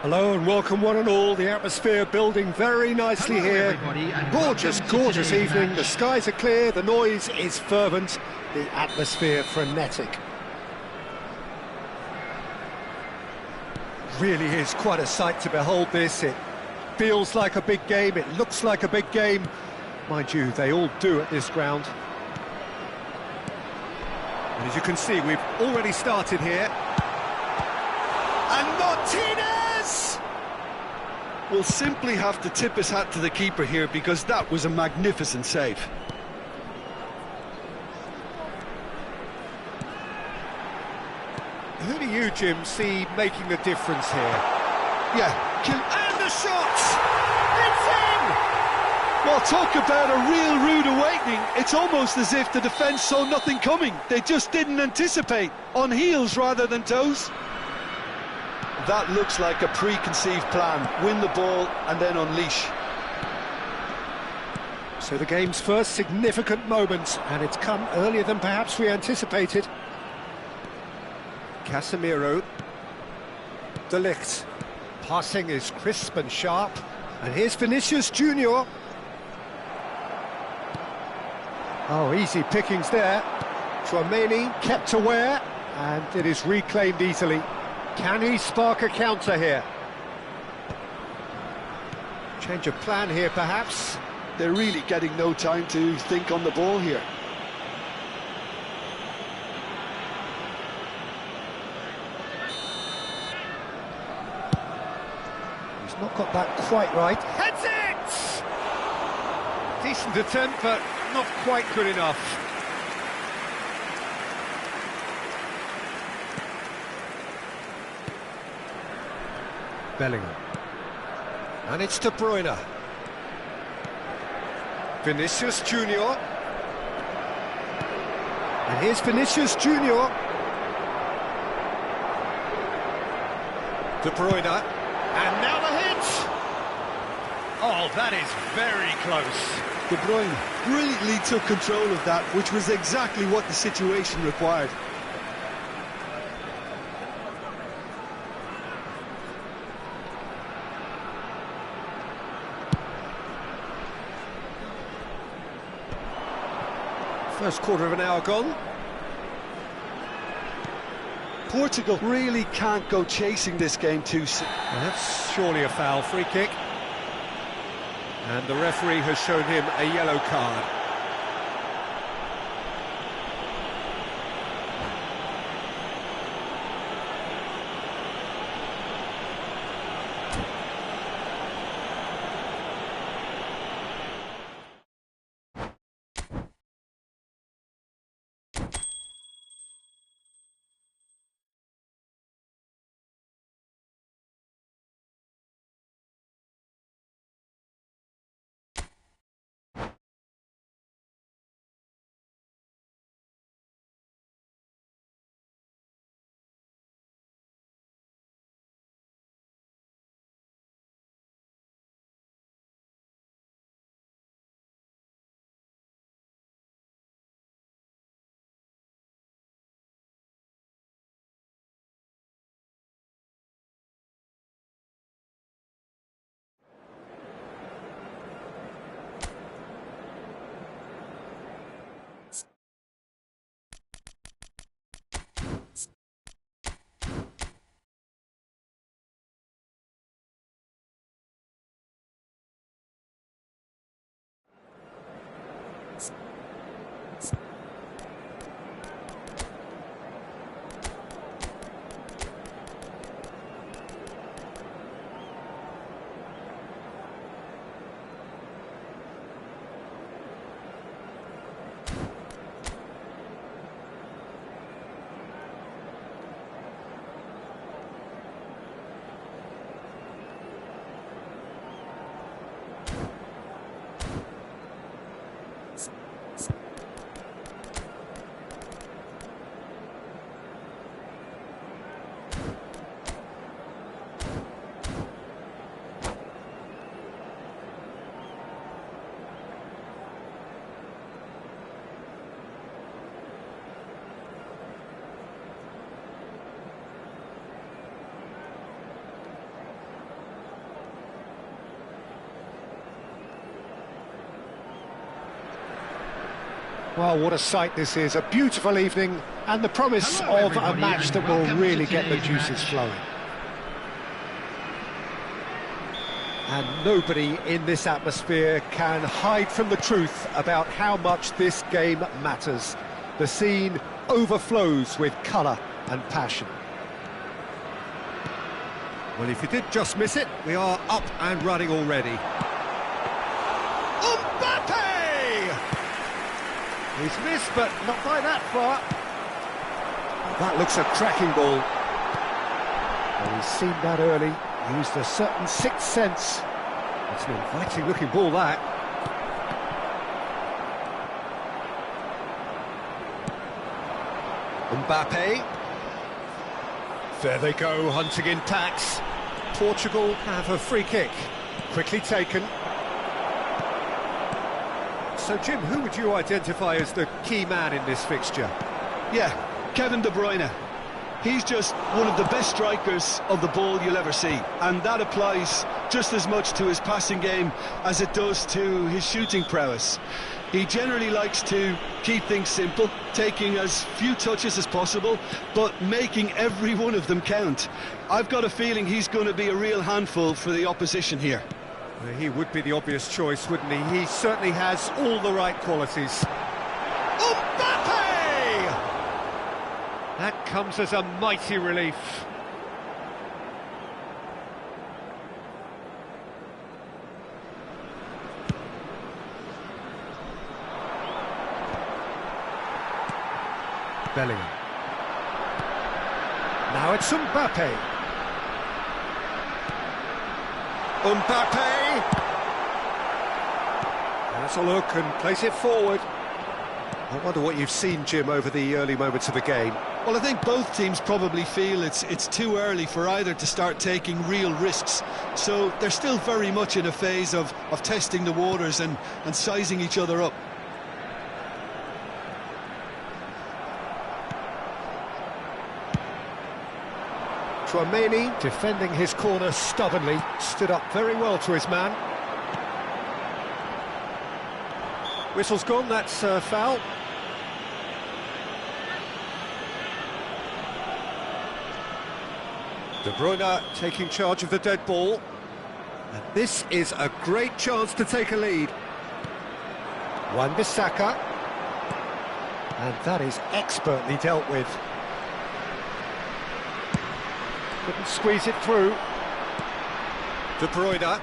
Hello and welcome one and all. The atmosphere building very nicely here. Gorgeous evening. The skies are clear, the noise is fervent, the atmosphere frenetic. Really is quite a sight to behold this. It feels like a big game, it looks like a big game. Mind you, they all do at this ground. And as you can see, we've already started here. And Martinez! Will simply have to tip his hat to the keeper here because that was a magnificent save. Who do you, Jim, see making the difference here? And the shots! It's in! Well, talk about a real rude awakening. It's almost as if the defence saw nothing coming. They just didn't anticipate. On heels rather than toes. That looks like a preconceived plan. Win the ball and then unleash. So the game's first significant moment, and it's come earlier than perhaps we anticipated. Casemiro. De Ligt. Passing is crisp and sharp. And here's Vinicius Junior. Oh, easy pickings there. Tchouaméni kept aware, and it is reclaimed easily. Can he spark a counter here? Change of plan here, perhaps. They're really getting no time to think on the ball here. He's not got that quite right. Heads it! Decent attempt, but not quite good enough. Bellingham. And it's De Bruyne. Vinicius Junior. And here's Vinicius Junior. De Bruyne. And now the hit! Oh, that is very close. De Bruyne brilliantly took control of that, which was exactly what the situation required. First quarter of an hour gone. Portugal really can't go chasing this game too soon. That's surely a foul. Free kick. And the referee has shown him a yellow card. Well, what a sight this is. A beautiful evening and the promise of a match that will really get the juices flowing. And nobody in this atmosphere can hide from the truth about how much this game matters. The scene overflows with colour and passion. Well, if you did just miss it, we are up and running already. Mbappe! He's missed, but not by that far. That looks a cracking ball. Well, he's seen that early, used a certain sixth sense. It's an inviting-looking ball, that. Mbappe. There they go, hunting in packs. Portugal have a free kick. Quickly taken. So, Jim, who would you identify as the key man in this fixture? Yeah, Kevin De Bruyne. He's just one of the best strikers of the ball you'll ever see, and that applies just as much to his passing game as it does to his shooting prowess. He generally likes to keep things simple, taking as few touches as possible, but making every one of them count. I've got a feeling he's going to be a real handful for the opposition here. Well, he would be the obvious choice, wouldn't he? He certainly has all the right qualities. Mbappe! That comes as a mighty relief. Bellingham. Now it's Mbappe. Mbappe! That's a look and place it forward. I wonder what you've seen, Jim, over the early moments of the game. Well, I think both teams probably feel it's too early for either to start taking real risks. So they're still very much in a phase of testing the waters and sizing each other up. Tchouaméni, defending his corner stubbornly, stood up very well to his man. Whistle's gone, that's a foul. De Bruyne taking charge of the dead ball. And this is a great chance to take a lead. Wan-Bissaka. And that is expertly dealt with. Couldn't squeeze it through. De Bruyne.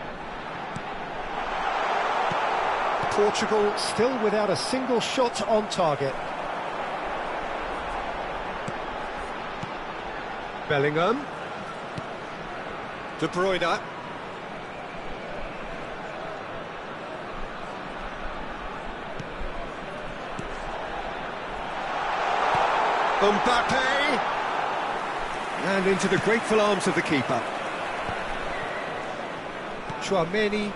Portugal still without a single shot on target. Bellingham. De Bruyne. Mbappe! And into the grateful arms of the keeper. Tchouaméni.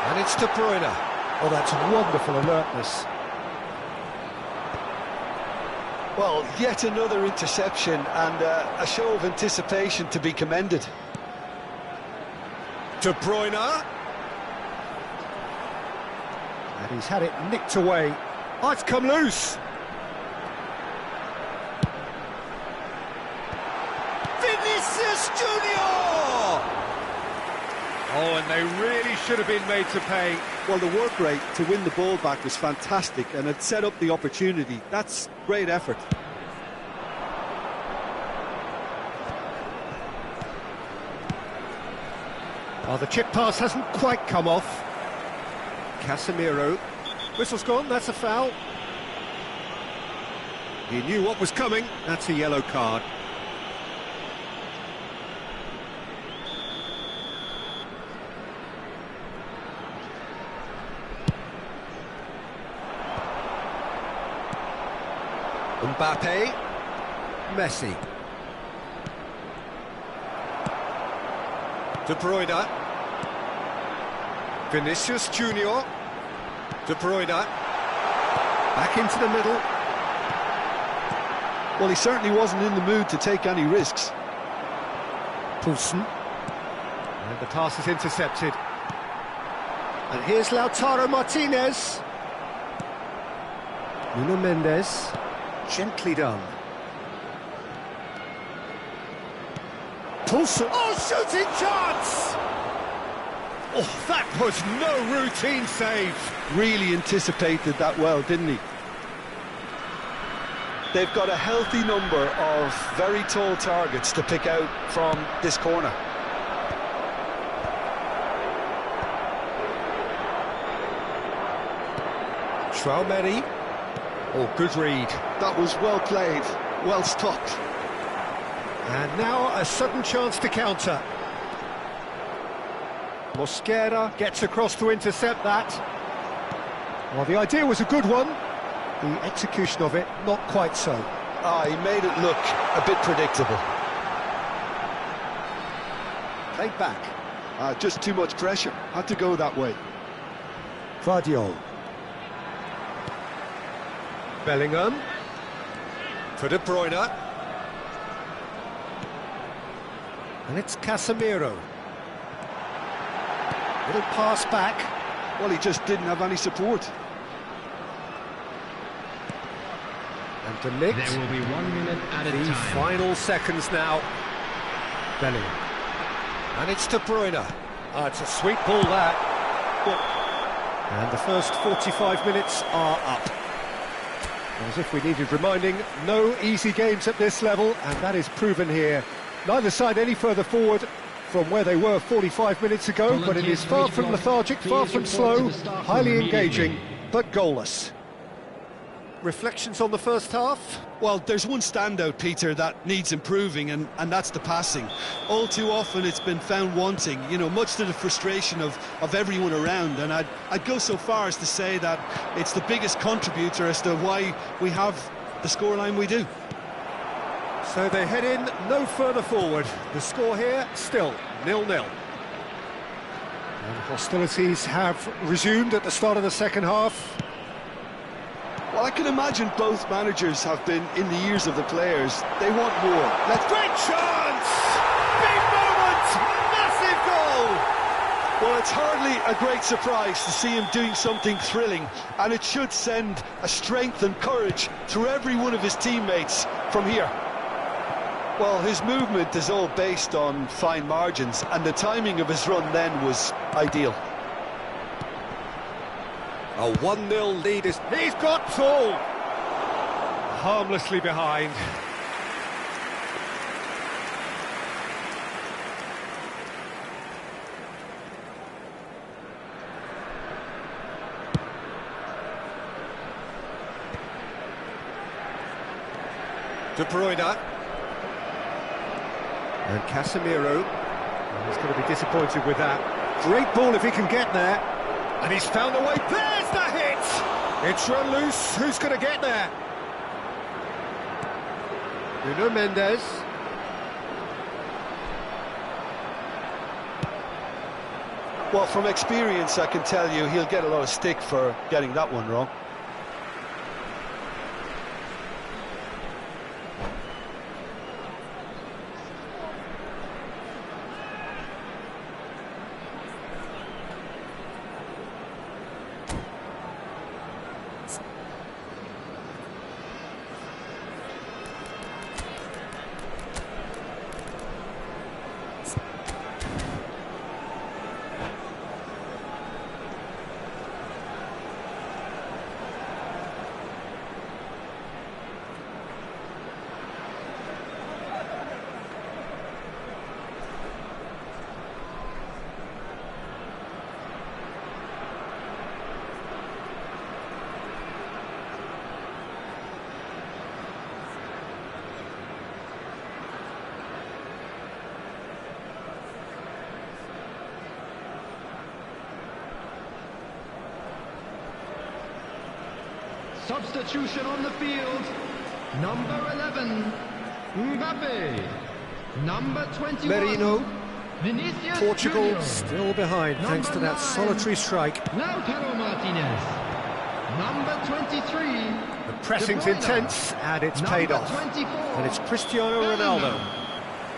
And it's De Bruyne. Oh, that's wonderful alertness. Well, yet another interception and a show of anticipation to be commended. De Bruyne. And he's had it nicked away. Oh, it's come loose. Vinicius Junior! Oh, and they really should have been made to pay. Well, the work rate to win the ball back was fantastic, and it set up the opportunity. That's great effort. Oh, the chip pass hasn't quite come off. Casemiro. Whistle's gone, that's a foul. He knew what was coming. That's a yellow card. Mbappe. Messi. De Bruyne. Vinicius Junior. De Bruyne. Back into the middle. Well, he certainly wasn't in the mood to take any risks. Poulsen. And the pass is intercepted. And here's Lautaro Martinez. Nuno Mendes. Gently done. Pulse. Oh, shooting chance! Oh, that was no routine save. Really anticipated that well, didn't he? They've got a healthy number of very tall targets to pick out from this corner. Traumeri. Oh, good read. That was well played, well stopped. And now a sudden chance to counter. Mosquera gets across to intercept that. Well, the idea was a good one. The execution of it, not quite so. He made it look a bit predictable. Played back. Just too much pressure. Had to go that way. Vardiol. Bellingham. For De Bruyne. And it's Casemiro. Little pass back. Well, he just didn't have any support. And De Ligt. There will be 1 minute at a The time. final seconds now. Bellingham. And it's De Bruyne. It's a sweet ball, that. And the first 45 minutes are up. As if we needed reminding, no easy games at this level, and that is proven here. Neither side any further forward from where they were 45 minutes ago, but it is far from lethargic, far from slow, highly engaging, but goalless. Reflections on the first half? Well, there's one standout, Peter, that needs improving, and that's the passing. All too often it's been found wanting, you know, much to the frustration of everyone around, and I'd go so far as to say that it's the biggest contributor as to why we have the scoreline we do. So they head in no further forward. The score here, still 0-0. And hostilities have resumed at the start of the second half. Well, I can imagine both managers have been in the ears of the players. They want more. Great chance! Big moment! Massive goal! Well, it's hardly a great surprise to see him doing something thrilling, and it should send a strength and courage through every one of his teammates from here. Well, his movement is all based on fine margins, and the timing of his run then was ideal. A 1-0 lead is... He's got full! Harmlessly behind. De Bruyne. And Casemiro, he's going to be disappointed with that. Great ball if he can get there. And he's found a way. There's the hit! It's run loose. Who's going to get there? Nuno Mendes. Well, from experience, I can tell you he'll get a lot of stick for getting that one wrong. Substitution on the field. Number 11, Mbappe. Number 21, Merino. Vinicius Portugal Junior. still behind thanks to that Number 9, solitary strike. Lautaro Martinez. Number 23, The pressing's De Bruyne. intense and it's paid Number off. 24, And it's Cristiano Ronaldo.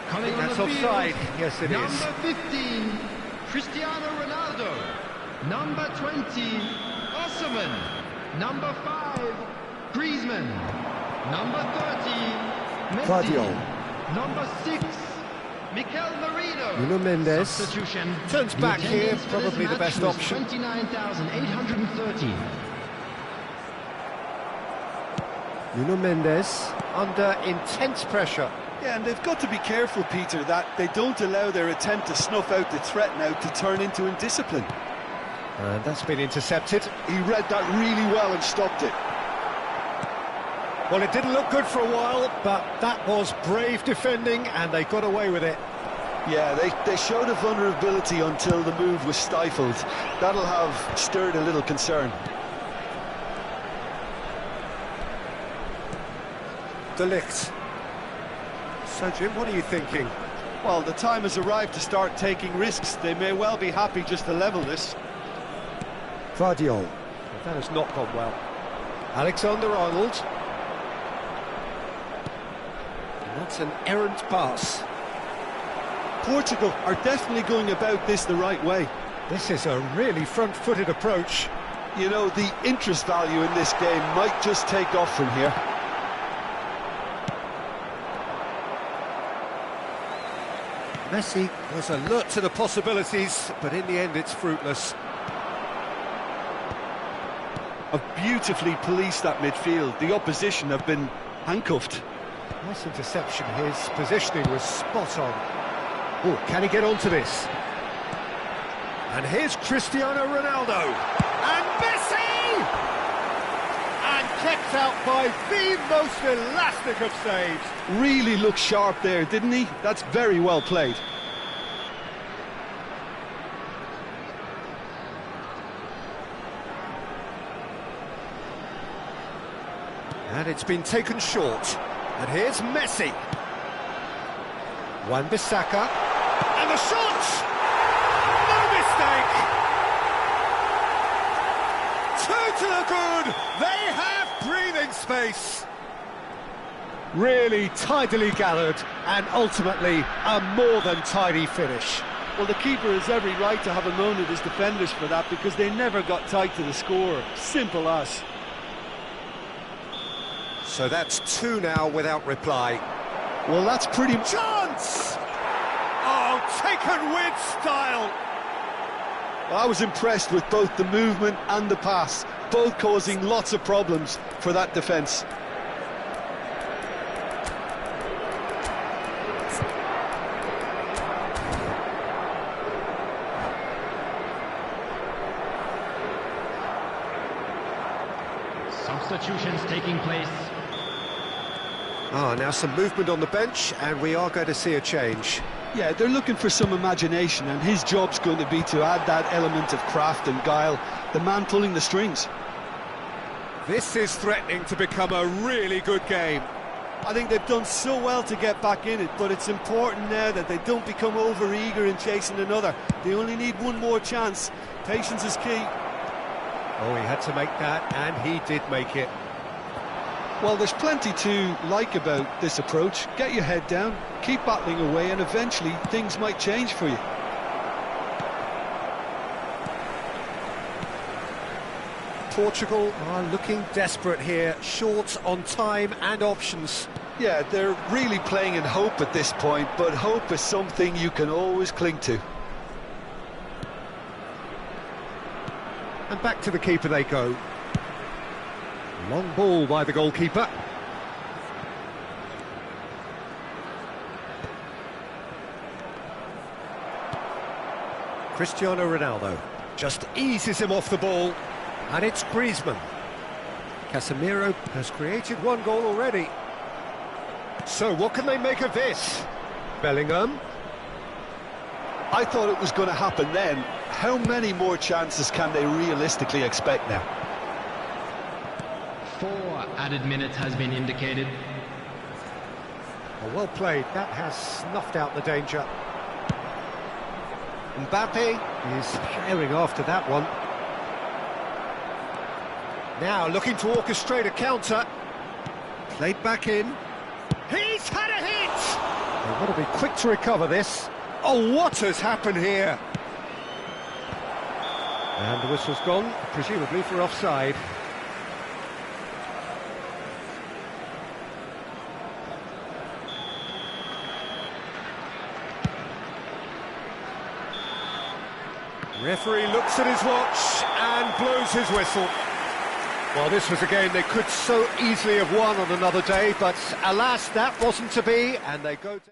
Coming on That's the offside. field, Yes, it is. number 15, Cristiano Ronaldo. Number 20, Osserman. Number 5, Griezmann. Number 30, Messi. Guardiola. Number 6, Mikel Merino. Nuno Mendes. Substitution. Turns The back here, attendance for this probably the match best was option. 29,830. Nuno Mendes under intense pressure. Yeah, and they've got to be careful, Peter, that they don't allow their attempt to snuff out the threat now to turn into indiscipline. And that's been intercepted. He read that really well and stopped it. Well, it didn't look good for a while, but that was brave defending, and they got away with it. Yeah, they showed a vulnerability until the move was stifled. That'll have stirred a little concern. De Ligt. So, Jim, what are you thinking? Well, the time has arrived to start taking risks. They may well be happy just to level this. Guardiola. Well, that has not gone well. Alexander-Arnold. And that's an errant pass. Portugal are definitely going about this the right way. This is a really front-footed approach. You know, the interest value in this game might just take off from here. Messi was alert to the possibilities, but in the end it's fruitless. Have beautifully policed that midfield. The opposition have been handcuffed. Nice interception. His positioning was spot on. Oh, can he get onto this? And here's Cristiano Ronaldo. And Messi! And kept out by the most elastic of saves. Really looked sharp there, didn't he? That's very well played. And it's been taken short. And here's Messi. Wan-Bissaka. And the shot! No mistake! Two to the good! They have breathing space! Really tidily gathered, and ultimately a more than tidy finish. Well, the keeper has every right to have a moan at his defenders for that, because they never got tight to the score. Simple as. So that's two now without reply. Well, that's pretty... Chance! Oh, taken with style! I was impressed with both the movement and the pass, both causing lots of problems for that defence. Substitutions taking place. Now some movement on the bench, and we are going to see a change. Yeah, they're looking for some imagination, and his job's going to be to add that element of craft and guile, the man pulling the strings. This is threatening to become a really good game. I think they've done so well to get back in it, but it's important now that they don't become over-eager in chasing another. They only need one more chance. Patience is key. Oh, he had to make that, and he did make it. Well, there's plenty to like about this approach. Get your head down, keep battling away, and eventually things might change for you. Portugal are looking desperate here, short on time and options. Yeah, they're really playing in hope at this point, but hope is something you can always cling to. And back to the keeper they go. Long ball by the goalkeeper. Cristiano Ronaldo just eases him off the ball. And it's Griezmann. Casemiro has created one goal already. So what can they make of this? Bellingham. I thought it was going to happen then. How many more chances can they realistically expect now? 4 added minutes has been indicated. Well played. That has snuffed out the danger. Mbappe is herring after that one. Now looking to orchestrate a counter. Played back in. He's had a hit! They've got to be quick to recover this. Oh, what has happened here? And the whistle's gone, presumably for offside. Referee looks at his watch and blows his whistle. Well, this was a game they could so easily have won on another day, but alas, that wasn't to be, and they go to...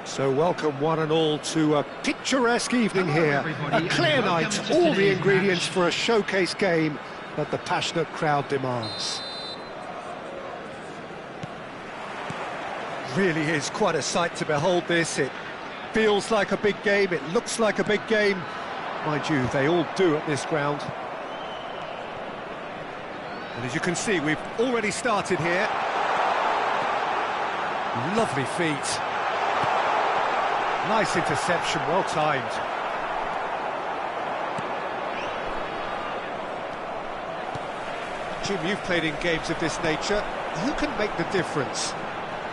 So welcome one and all to a picturesque evening here. A clear night, all the ingredients for a showcase game that the passionate crowd demands. Really is quite a sight to behold this. It feels like a big game, it looks like a big game. Mind you, they all do at this ground. And as you can see, we've already started here. Lovely feet. Nice interception, well timed. Jim, you've played in games of this nature. Who can make the difference?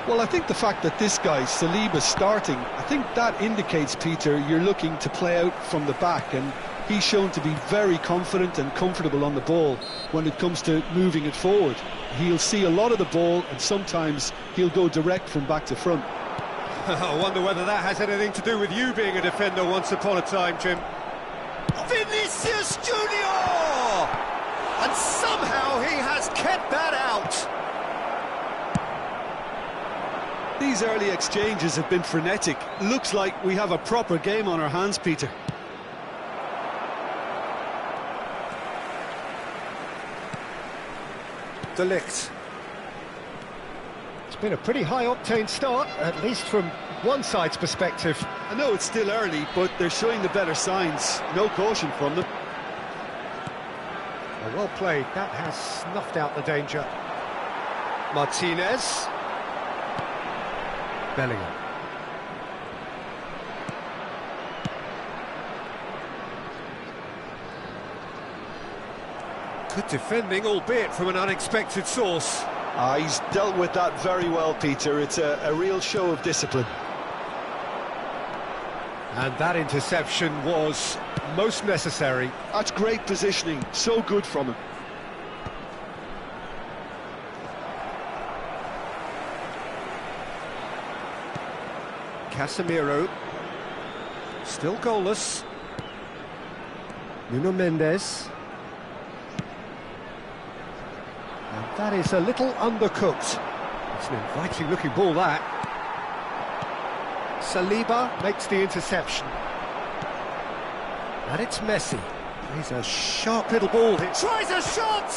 Well, I think the fact that this guy, Saliba's starting, I think that indicates, Peter, you're looking to play out from the back, and he's shown to be very confident and comfortable on the ball when it comes to moving it forward. He'll see a lot of the ball, and sometimes he'll go direct from back to front. I wonder whether that has anything to do with you being a defender once upon a time, Jim. Vinicius Junior! And somehow he has kept that out. These early exchanges have been frenetic. Looks like we have a proper game on our hands, Peter. De Ligt. It's been a pretty high-octane start, at least from one side's perspective. I know it's still early, but they're showing the better signs. No caution from them. Well played. That has snuffed out the danger. Martinez. Bellingham. Good defending, albeit from an unexpected source. He's dealt with that very well, Peter. It's a real show of discipline. And that interception was most necessary. That's great positioning, so good from him. Casemiro, still goalless. Nuno Mendes. And that is a little undercooked. It's an inviting looking ball, that. Saliba makes the interception. And it's Messi. He's a sharp little ball. He tries a shot!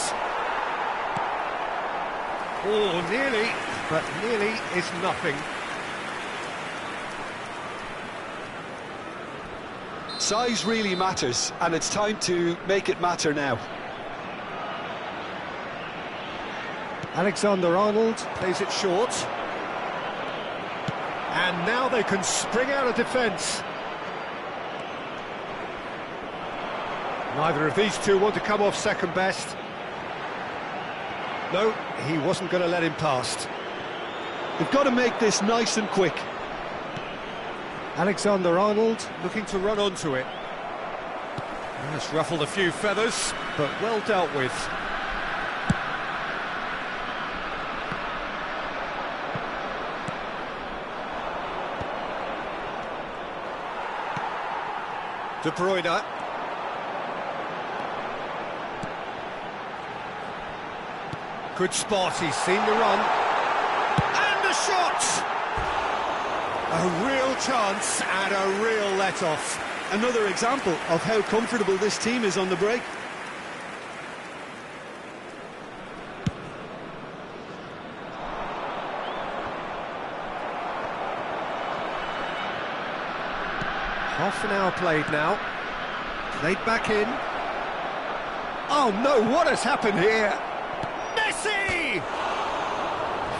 Oh, nearly, but nearly is nothing. Size really matters, and it's time to make it matter now. Alexander-Arnold plays it short. And now they can spring out of defence. Neither of these two want to come off second best. No, he wasn't going to let him past. They've got to make this nice and quick. Alexander-Arnold Looking to run onto it. That's ruffled a few feathers, but well dealt with. De Bruyne. Good spot, he's seen the run. And the shot! A real chance and a real let-off. Another example of how comfortable this team is on the break. Half an hour played now. Played back in. Oh no, what has happened here? Messi!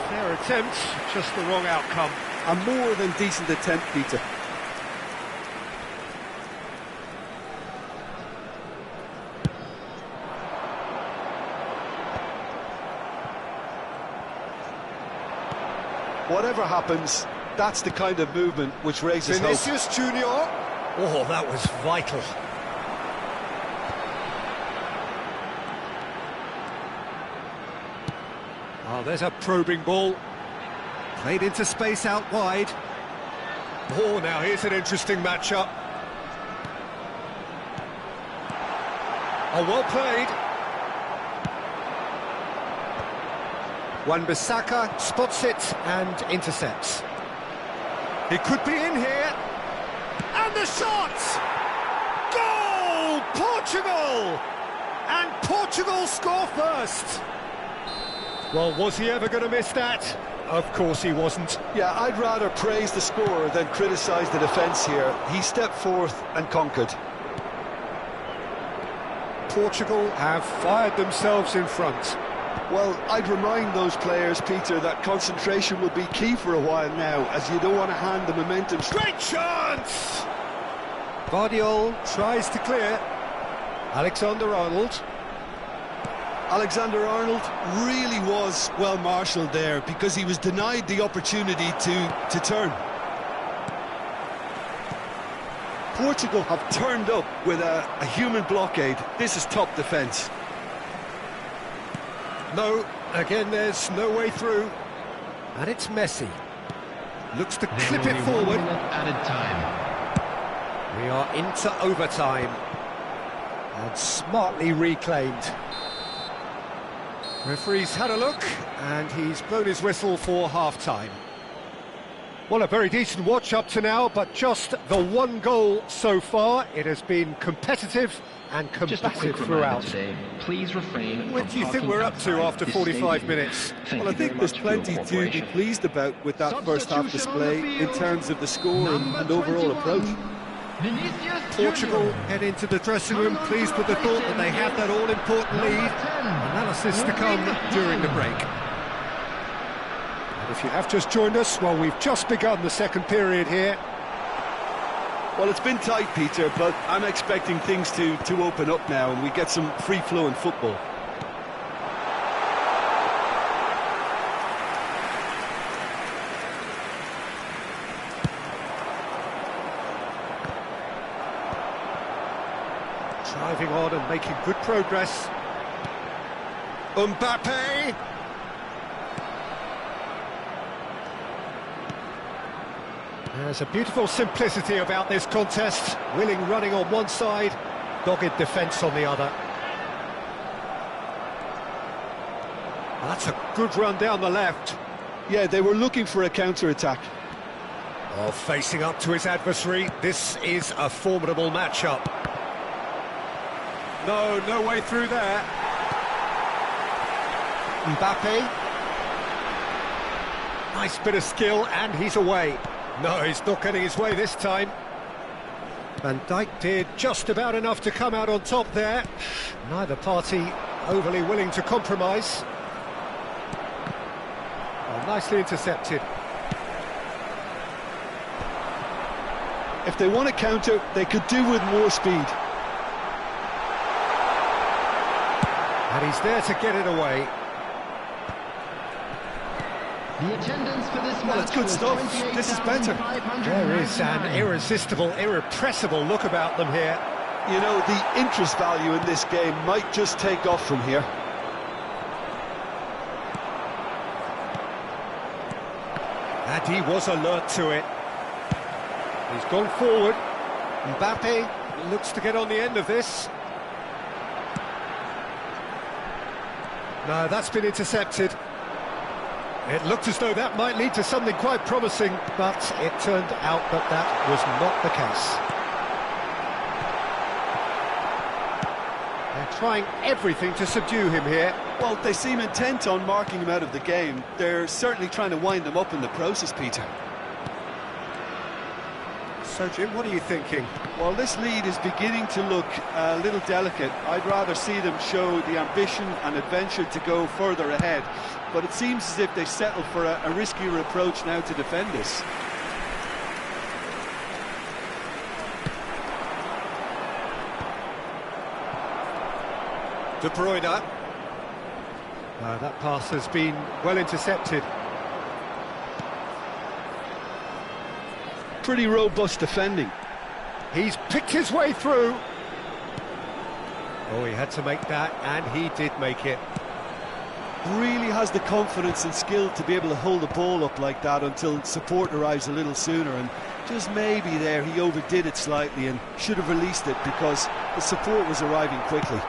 Fair attempt, just the wrong outcome. A more than decent attempt, Peter. Whatever happens, that's the kind of movement which raises hope. Vinicius Junior. Oh, that was vital. Oh, there's a probing ball. Played into space out wide. Oh, now here's an interesting matchup. Oh, well played. Wan-Bissaka spots it and intercepts. He could be in here. And the shot! Goal! Portugal! And Portugal score first. Well, was he ever going to miss that? Of course he wasn't. Yeah, I'd rather praise the scorer than criticise the defence here. He stepped forth and conquered. Portugal have fired themselves in front. Well, I'd remind those players, Peter, that concentration will be key for a while now, as you don't want to hand the momentum. Great chance! Guardiola tries to clear. Alexander-Arnold. Alexander-Arnold really was well marshalled there because he was denied the opportunity to turn. Portugal have turned up with a human blockade. This is top defence. No, again there's no way through. And it's Messi. Looks to clip it forward. Added time. We are into overtime. And smartly reclaimed. Referee's had a look, and he's blown his whistle for half-time. Well, a very decent watch up to now, but just the one goal so far. It has been competitive and Just a combative quick throughout. reminder today, please refrain What from do you think parking we're up to outside after this 45 stadium. minutes? Thank Well, I you think very there's much for your plenty to be cooperation. pleased about with that first half Substitution on the display in field. terms of the score and Number overall 21, approach. Vinicius Portugal Junior. head into the dressing room, pleased with the thought that they have that all-important lead. Analysis to come during the break. And if you have just joined us, well, we've just begun the second period here. Well, it's been tight, Peter, but I'm expecting things to open up now and we get some free-flowing football. Driving on and making good progress. Mbappe! There's a beautiful simplicity about this contest. Willing running on one side, dogged defence on the other. That's a good run down the left. Yeah, they were looking for a counter-attack. Oh, facing up to his adversary, this is a formidable matchup. No way through there. Mbappe. Nice bit of skill, and he's away. No, he's not getting his way this time. Van Dijk did just about enough to come out on top there. Neither party overly willing to compromise. Oh, nicely intercepted. If they want to counter, they could do with more speed. And he's there to get it away. The attendance for this Well, match it's good was stuff. This is better. 28,599. There is an irresistible, irrepressible look about them here. You know, the interest value in this game might just take off from here. And he was alert to it. He's gone forward. Mbappe looks to get on the end of this. No, that's been intercepted. It looked as though that might lead to something quite promising, but it turned out that that was not the case. They're trying everything to subdue him here. Well, they seem intent on marking him out of the game. They're certainly trying to wind him up in the process, Peter. So, Jim, what are you thinking? Well, this lead is beginning to look a little delicate. I'd rather see them show the ambition and adventure to go further ahead. But it seems as if they settled for a riskier approach now to defend this. De Bruyne. That pass has been well intercepted. Pretty robust defending. He's picked his way through. Oh, he had to make that, and he did make it. Really has the confidence and skill to be able to hold the ball up like that until support arrives a little sooner, and just maybe there he overdid it slightly and should have released it because the support was arriving quickly.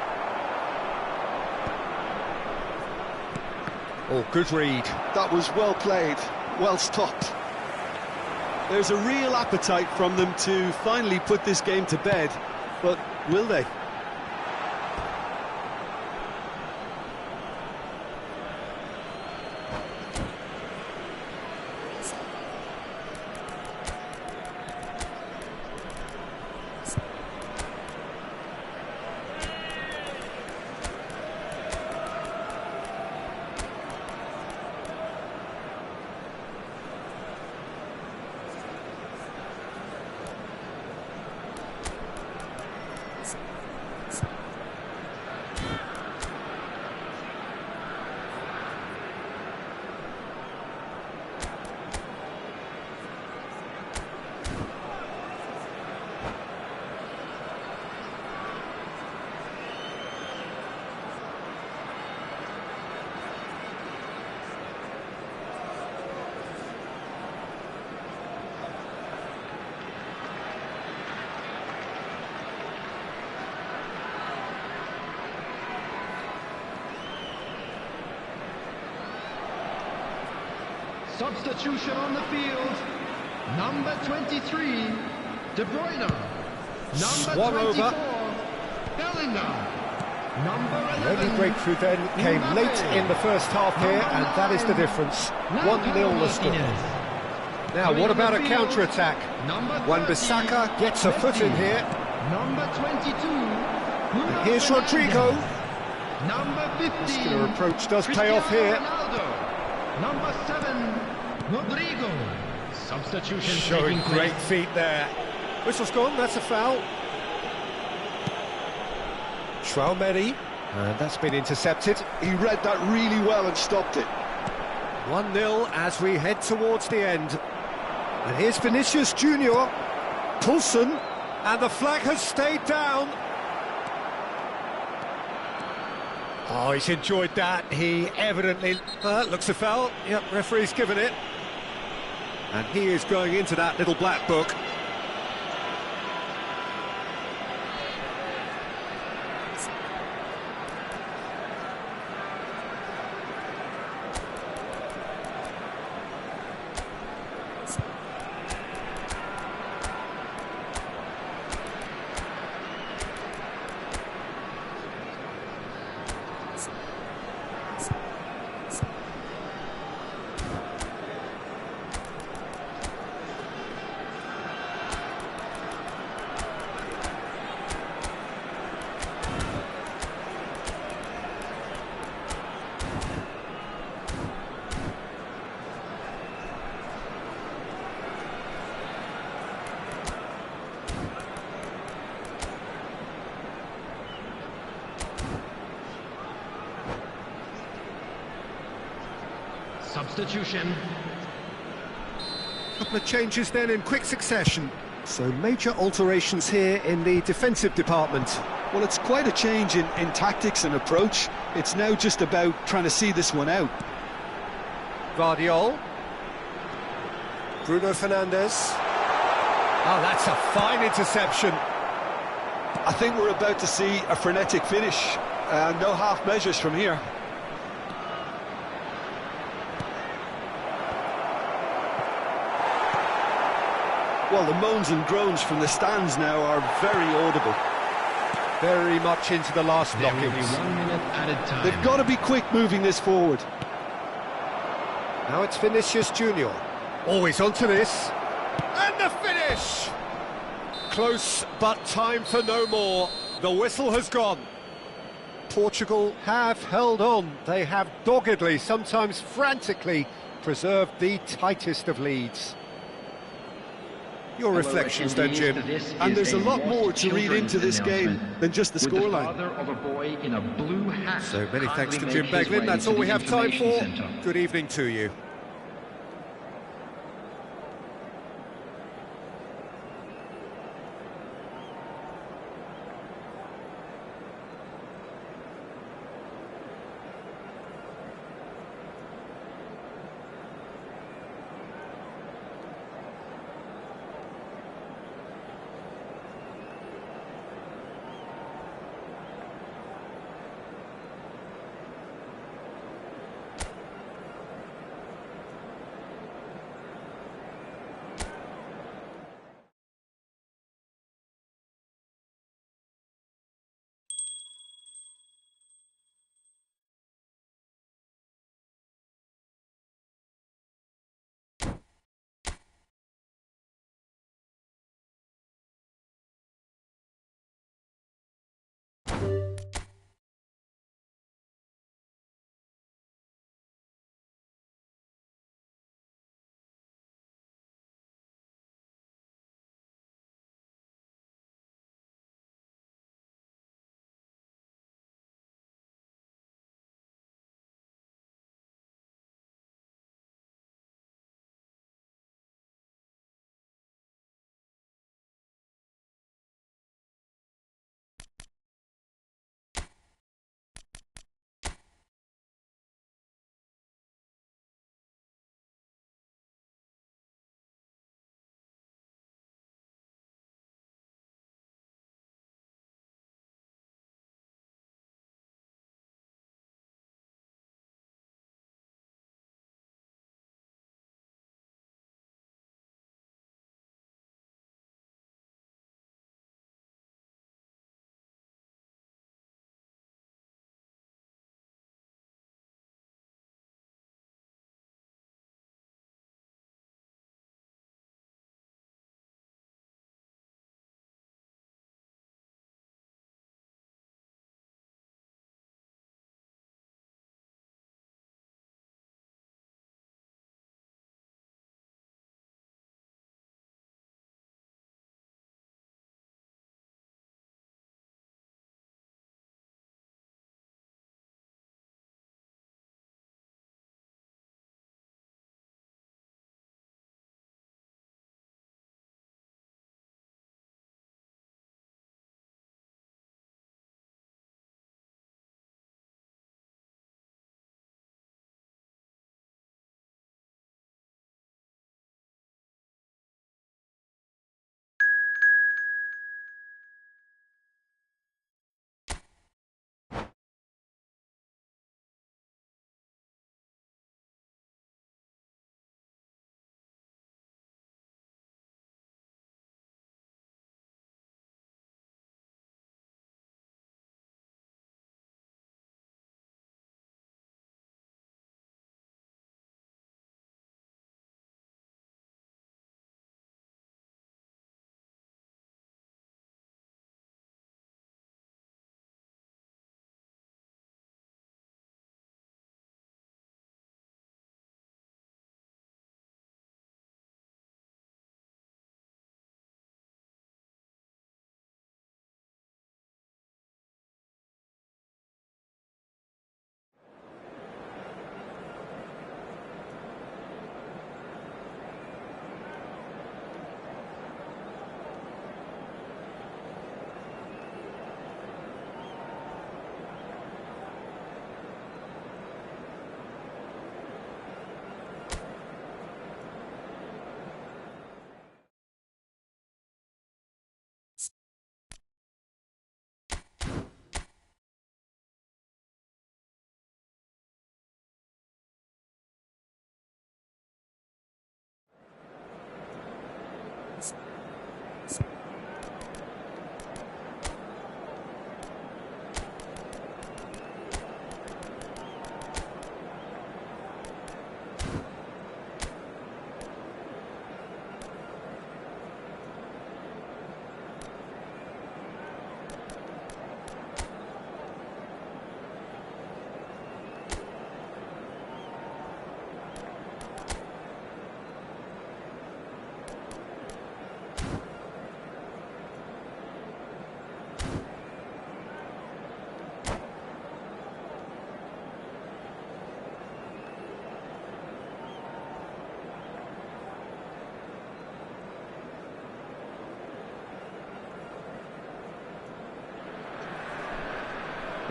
Oh, good read. That was well played, well stopped. There's a real appetite from them to finally put this game to bed, but will they? Substitution on the field. Number 23, De Bruyne. Number Swung 24, over. Bellingham. Number 11. The only breakthrough then came late in the first half here, and that is the difference. 1-0 the score. Now, what about a counter-attack? Wan-Bissaka gets a foot in here. Number 22. And here's Rodrigo. Number 15. Muscular approach does pay off here. Ronaldo. Number 7, Rodrigo. Substitution Showing taking great place. feet there. Whistle's gone, that's a foul. Traumeri, and that's been intercepted. He read that really well and stopped it. 1-0 as we head towards the end. And here's Vinicius Junior, Poulsen, and the flag has stayed down. Oh, he's enjoyed that. He evidently... looks a foul. Yep, referee's given it. And he is going into that little black book. Substitution. Couple of changes then in quick succession. So major alterations here in the defensive department. Well, it's quite a change in tactics and approach. It's now just about trying to see this one out. Guardiol. Bruno Fernandes. Oh, that's a fine interception. I think we're about to see a frenetic finish. No half measures from here. Well, the moans and groans from the stands now are very audible. Very much into the last There will be blockings. 1 minute added time. They've got to be quick moving this forward. Now it's Vinicius Junior. Always onto this. And the finish! Close, but time for no more. The whistle has gone. Portugal have held on. They have doggedly, sometimes frantically, preserved the tightest of leads. Your reflections then, Jim. And there's a lot more to read into this game than just the scoreline. So many thanks to Jim Beglin. That's all we have time for. Good evening to you.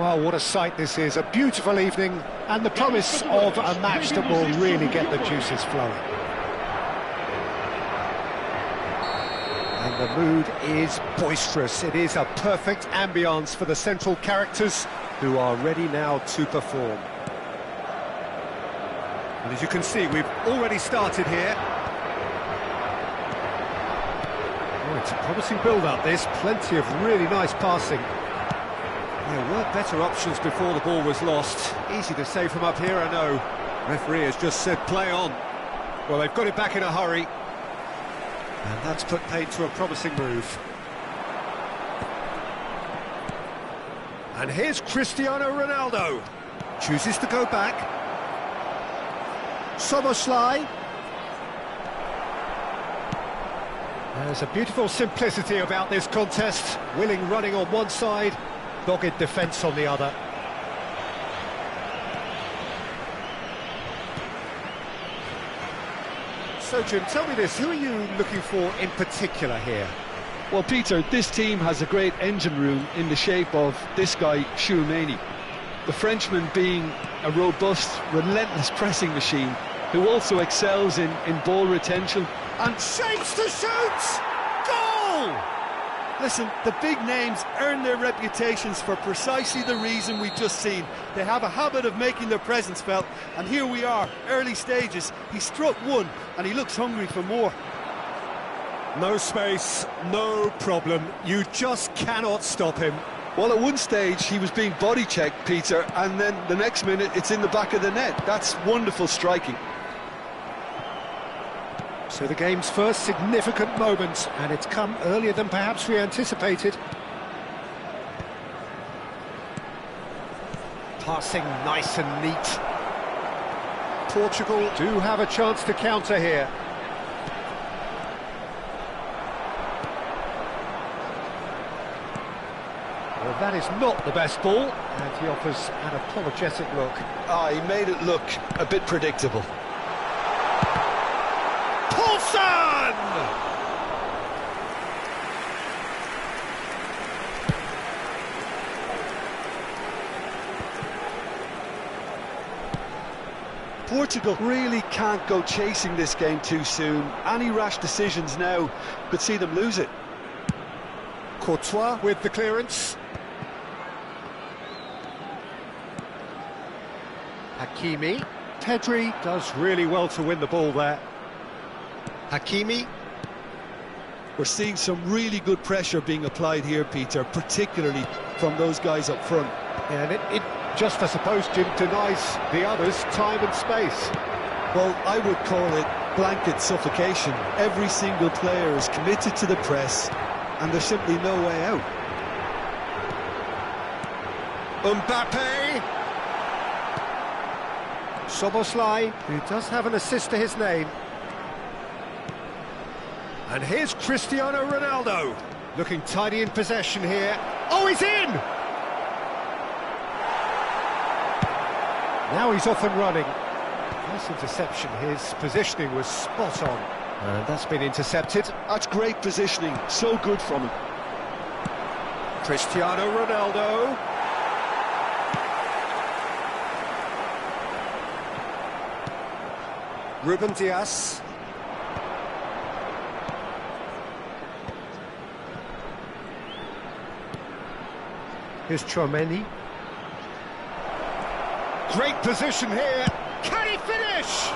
Well, what a sight this is, a beautiful evening, and the promise of a match that will really get the juices flowing. And the mood is boisterous. It is a perfect ambience for the central characters who are ready now to perform. And as you can see, we've already started here. Oh, it's a promising build-up, this. Plenty of really nice passing. There were better options before the ball was lost. Easy to say from up here, I know. Referee has just said play on. Well, they've got it back in a hurry. And that's put paid to a promising move. And here's Cristiano Ronaldo. Chooses to go back. Soboslai. There's a beautiful simplicity about this contest. Willing running on one side, dogged defence on the other. So, Jim, tell me this, who are you looking for in particular here? Well, Peter, this team has a great engine room in the shape of this guy, Tchouaméni. The Frenchman being a robust, relentless pressing machine who also excels in ball retention. And shapes to shoot! Goal! Listen, the big names earn their reputations for precisely the reason we've just seen. They have a habit of making their presence felt, and here we are, early stages. He struck one, and he looks hungry for more. No space, no problem. You just cannot stop him. Well, at one stage, he was being body-checked, Peter, and then the next minute, it's in the back of the net. That's wonderful striking. So the game's first significant moment, and it's come earlier than perhaps we anticipated. Passing nice and neat. Portugal do have a chance to counter here. Well, that is not the best ball, and he offers an apologetic look. He made it look a bit predictable. Portugal really can't go chasing this game too soon. Any rash decisions now could see them lose it. Courtois with the clearance. Hakimi. Pedri does really well to win the ball there. Hakimi. We're seeing some really good pressure being applied here, Peter, particularly from those guys up front. Yeah, and it just, I suppose, Jim, denies the others time and space. Well, I would call it blanket suffocation. Every single player is committed to the press, and there's simply no way out. Mbappe. Soboslai, who does have an assist to his name. And here's Cristiano Ronaldo. Looking tidy in possession here. Oh, he's in! Now he's off and running. Nice interception. His positioning was spot on. And that's been intercepted. That's great positioning. So good from him. Cristiano Ronaldo. Ruben Dias. Here's Tchouaméni. Great position here. Can he finish?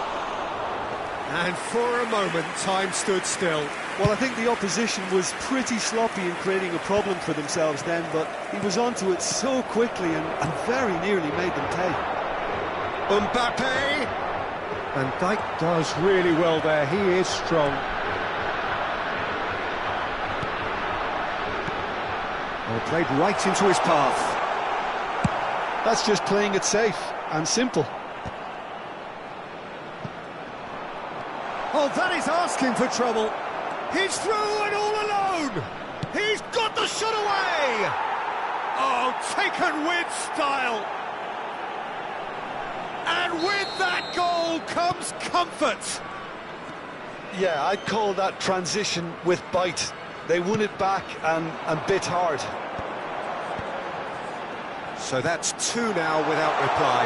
And for a moment, time stood still. Well, I think the opposition was pretty sloppy in creating a problem for themselves then, but he was onto it so quickly and very nearly made them pay. Mbappe. Van Dijk does really well there. He is strong. Well, played right into his path. That's just playing it safe and simple. Oh, that is asking for trouble. He's through and all alone. He's got the shot away. Oh, taken with style. And with that goal comes comfort. Yeah, I'd call that transition with bite. They won it back and bit hard. So that's two now without reply.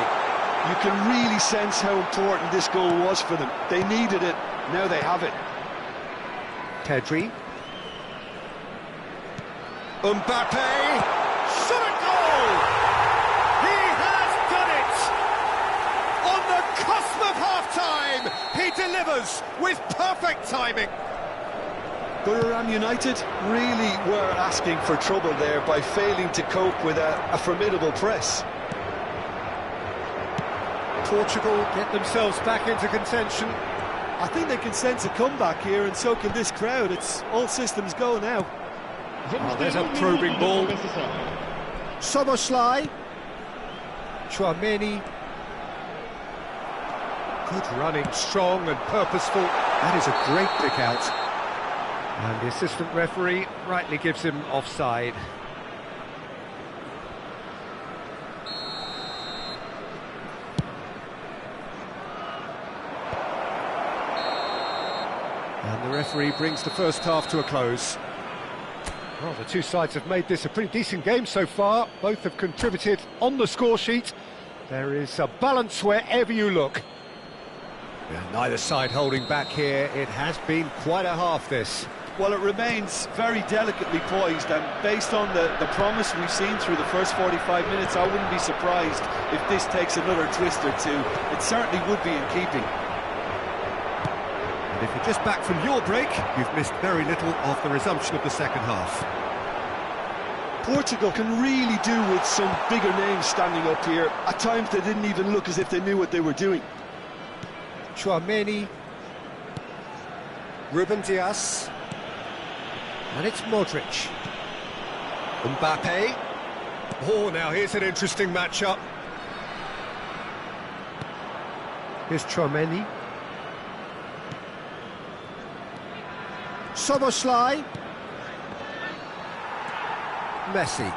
You can really sense how important this goal was for them. They needed it, now they have it. Pedri. Mbappe, shot at goal! He has done it! On the cusp of half-time, he delivers with perfect timing. Buriram United really were asking for trouble there by failing to cope with a formidable press. Portugal get themselves back into contention. I think they can sense a comeback here, and so can this crowd. It's all systems go now. Oh, there's a probing ball. Soboslai. Chouameni. Good running, strong and purposeful. That is a great pick out. And the assistant referee rightly gives him offside. And the referee brings the first half to a close. Well, the two sides have made this a pretty decent game so far. Both have contributed on the score sheet. There is a balance wherever you look. Yeah, neither side holding back here. It has been quite a half, this. Well, it remains very delicately poised, and based on the promise we've seen through the first 45 minutes, I wouldn't be surprised if this takes another twist or two. It certainly would be in keeping. And if you're just back from your break, you've missed very little of the resumption of the second half. Portugal can really do with some bigger names standing up here. At times they didn't even look as if they knew what they were doing. Chouameni. Ruben Dias. And it's Modric. Mbappe. Oh, now here's an interesting matchup. Here's Chouameni. Soboslai. Messi.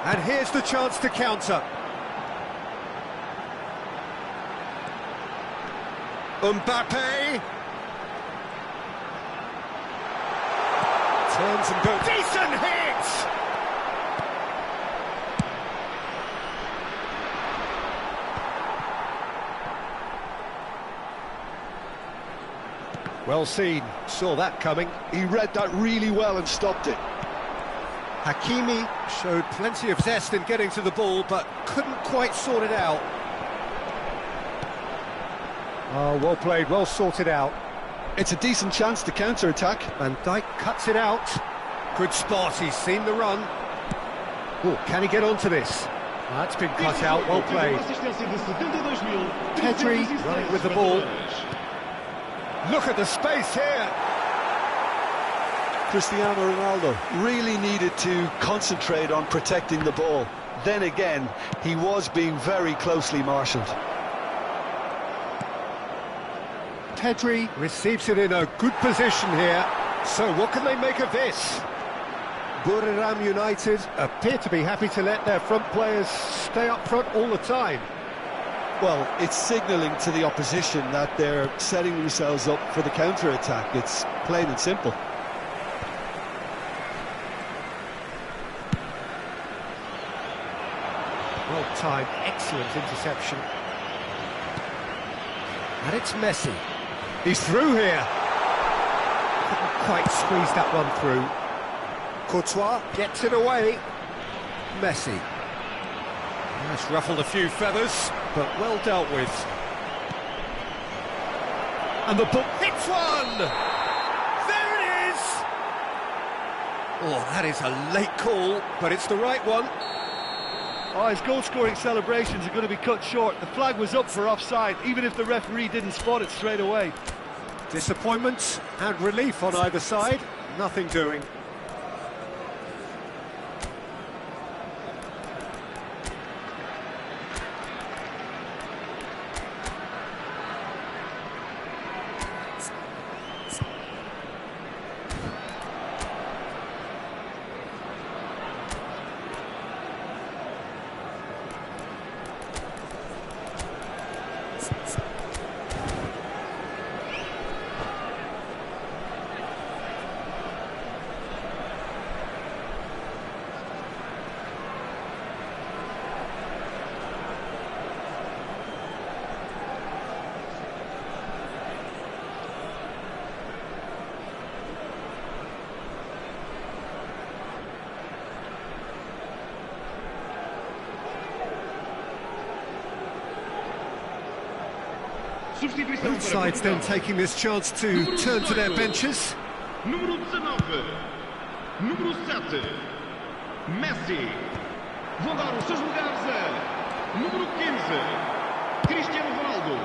And here's the chance to counter. Mbappe. Turns and goes. Decent hit! Well seen. Saw that coming. He read that really well and stopped it. Hakimi showed plenty of zest in getting to the ball, but couldn't quite sort it out. Oh, well played, well sorted out. It's a decent chance to counter-attack. Van Dijk cuts it out. Good spot, he's seen the run. Oh, can he get onto this? That's been cut out, well played. Pedri running with the ball. Look at the space here. Cristiano Ronaldo really needed to concentrate on protecting the ball. Then again, he was being very closely marshalled. Pedri receives it in a good position here. So what can they make of this? Buriram United appear to be happy to let their front players stay up front all the time. Well, it's signalling to the opposition that they're setting themselves up for the counter-attack. It's plain and simple. Well-timed, excellent interception. And it's Messi. He's through here. Couldn't quite squeeze that one through. Courtois gets it away. Messi. That's ruffled a few feathers, but well dealt with. And the ball hits one! There it is! Oh, that is a late call, but it's the right one. Oh, his goal-scoring celebrations are going to be cut short. The flag was up for offside, even if the referee didn't spot it straight away. Disappointment and relief on either side. Nothing doing. Both sides then taking this chance to turn to their benches. Número 19, número 7, Messi. Vão dar os seus lugares a número 15, Cristiano Ronaldo.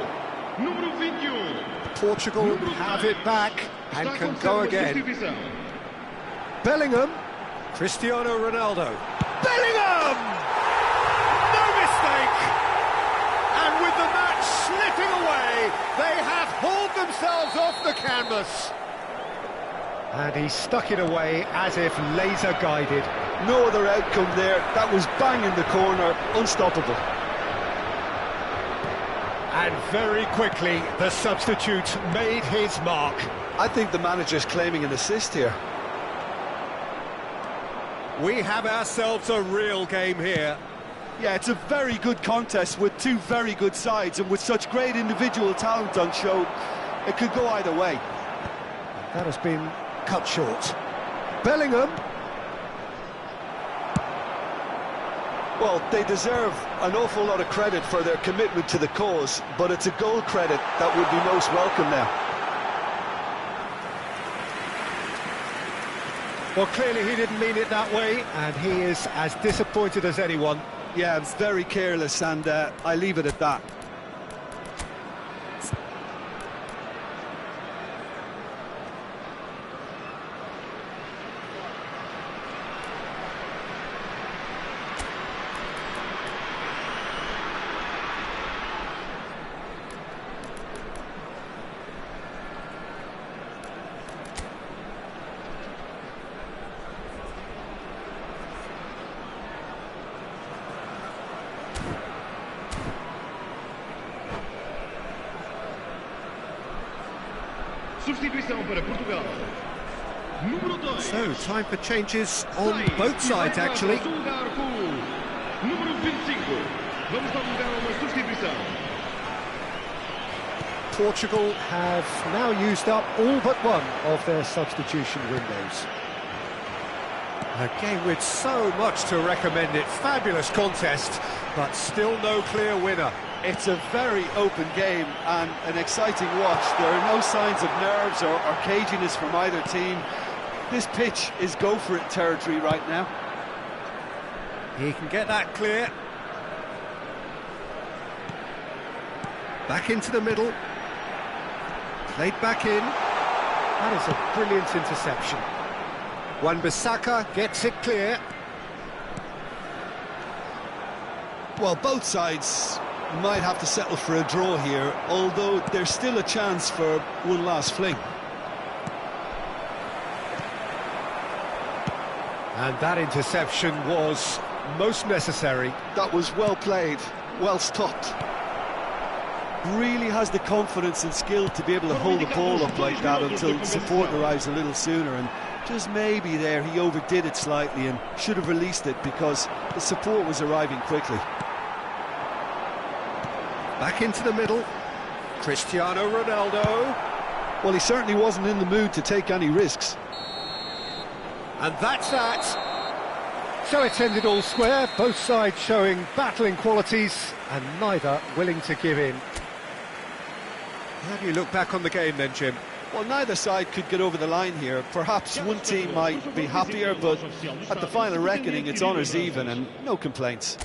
Número 21. Portugal have it back and can go again. Bellingham, Cristiano Ronaldo. Bellingham! No mistake! And with the match slipping away, they have hauled themselves off the canvas. And he stuck it away as if laser guided. No other outcome there. That was bang in the corner, unstoppable. And very quickly, the substitute made his mark. I think the manager's claiming an assist here. We have ourselves a real game here. Yeah, it's a very good contest with two very good sides, and with such great individual talent on show, it could go either way. That has been cut short. Bellingham. Well, they deserve an awful lot of credit for their commitment to the cause, but it's a goal credit that would be most welcome now. Well, clearly he didn't mean it that way, and he is as disappointed as anyone. Yeah, it's very careless, and I leave it at that. Substituição para Portugal. Número 2. So, time for changes on both sides, actually. Número 25. Vamos dar lugar a uma substituição. Portugal have now used up all but one of their substitution windows. A game with so much to recommend it. Fabulous contest, but still no clear winner. It's a very open game and an exciting watch. There are no signs of nerves or caginess from either team. This pitch is go-for-it territory right now. He can get that clear. Back into the middle. Played back in. That is a brilliant interception. Wan-Bissaka gets it clear. Well, both sides might have to settle for a draw here, although there's still a chance for one last fling. And that interception was most necessary. That was well played, well stopped. Really has the confidence and skill to be able to hold the ball up like that until support arrives a little sooner, and just maybe there he overdid it slightly and should have released it because the support was arriving quickly. Back into the middle, Cristiano Ronaldo. Well, he certainly wasn't in the mood to take any risks. And that's that. So it's ended all square, both sides showing battling qualities and neither willing to give in. How do you look back on the game then, Jim? Well, neither side could get over the line here. Perhaps one team might be happier, but at the final reckoning it's honours even and no complaints.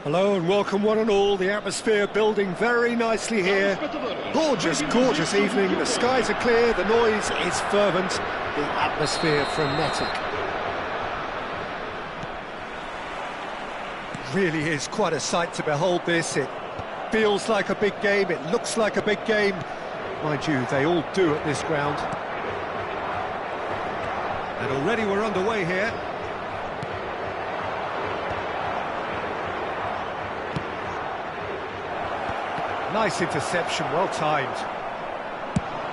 Hello and welcome one and all. The atmosphere building very nicely here. Gorgeous, gorgeous evening. The skies are clear, the noise is fervent, the atmosphere frenetic. Really is quite a sight to behold this. It feels like a big game, it looks like a big game. Mind you, they all do at this ground. And already we're underway here. Nice interception, well timed.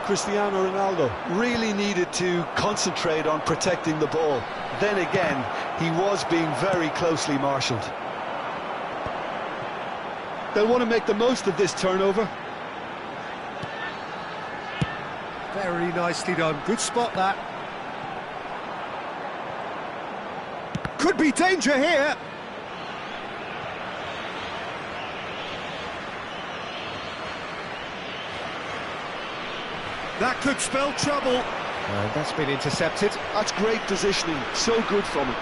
Cristiano Ronaldo really needed to concentrate on protecting the ball. Then again, he was being very closely marshalled. They'll want to make the most of this turnover. Very nicely done, good spot that. Could be danger here. That could spell trouble. And that's been intercepted. That's great positioning, so good from him.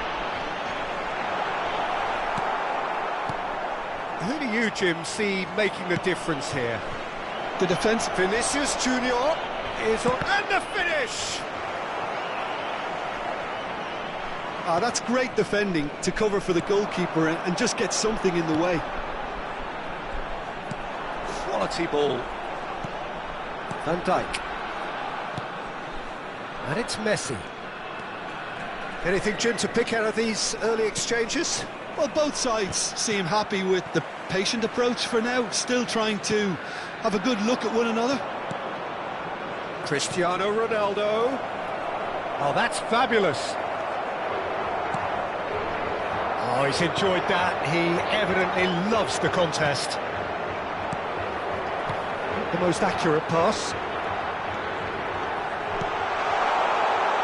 Who do you, Jim, see making the difference here? The defence. Vinicius Junior is on, and the finish! That's great defending to cover for the goalkeeper and just get something in the way. Quality ball. Van Dijk. And it's Messi. Anything, Jim, to pick out of these early exchanges? Well, both sides seem happy with the patient approach for now, still trying to have a good look at one another. Cristiano Ronaldo. Oh, that's fabulous. Oh, he's enjoyed that. He evidently loves the contest. The most accurate pass.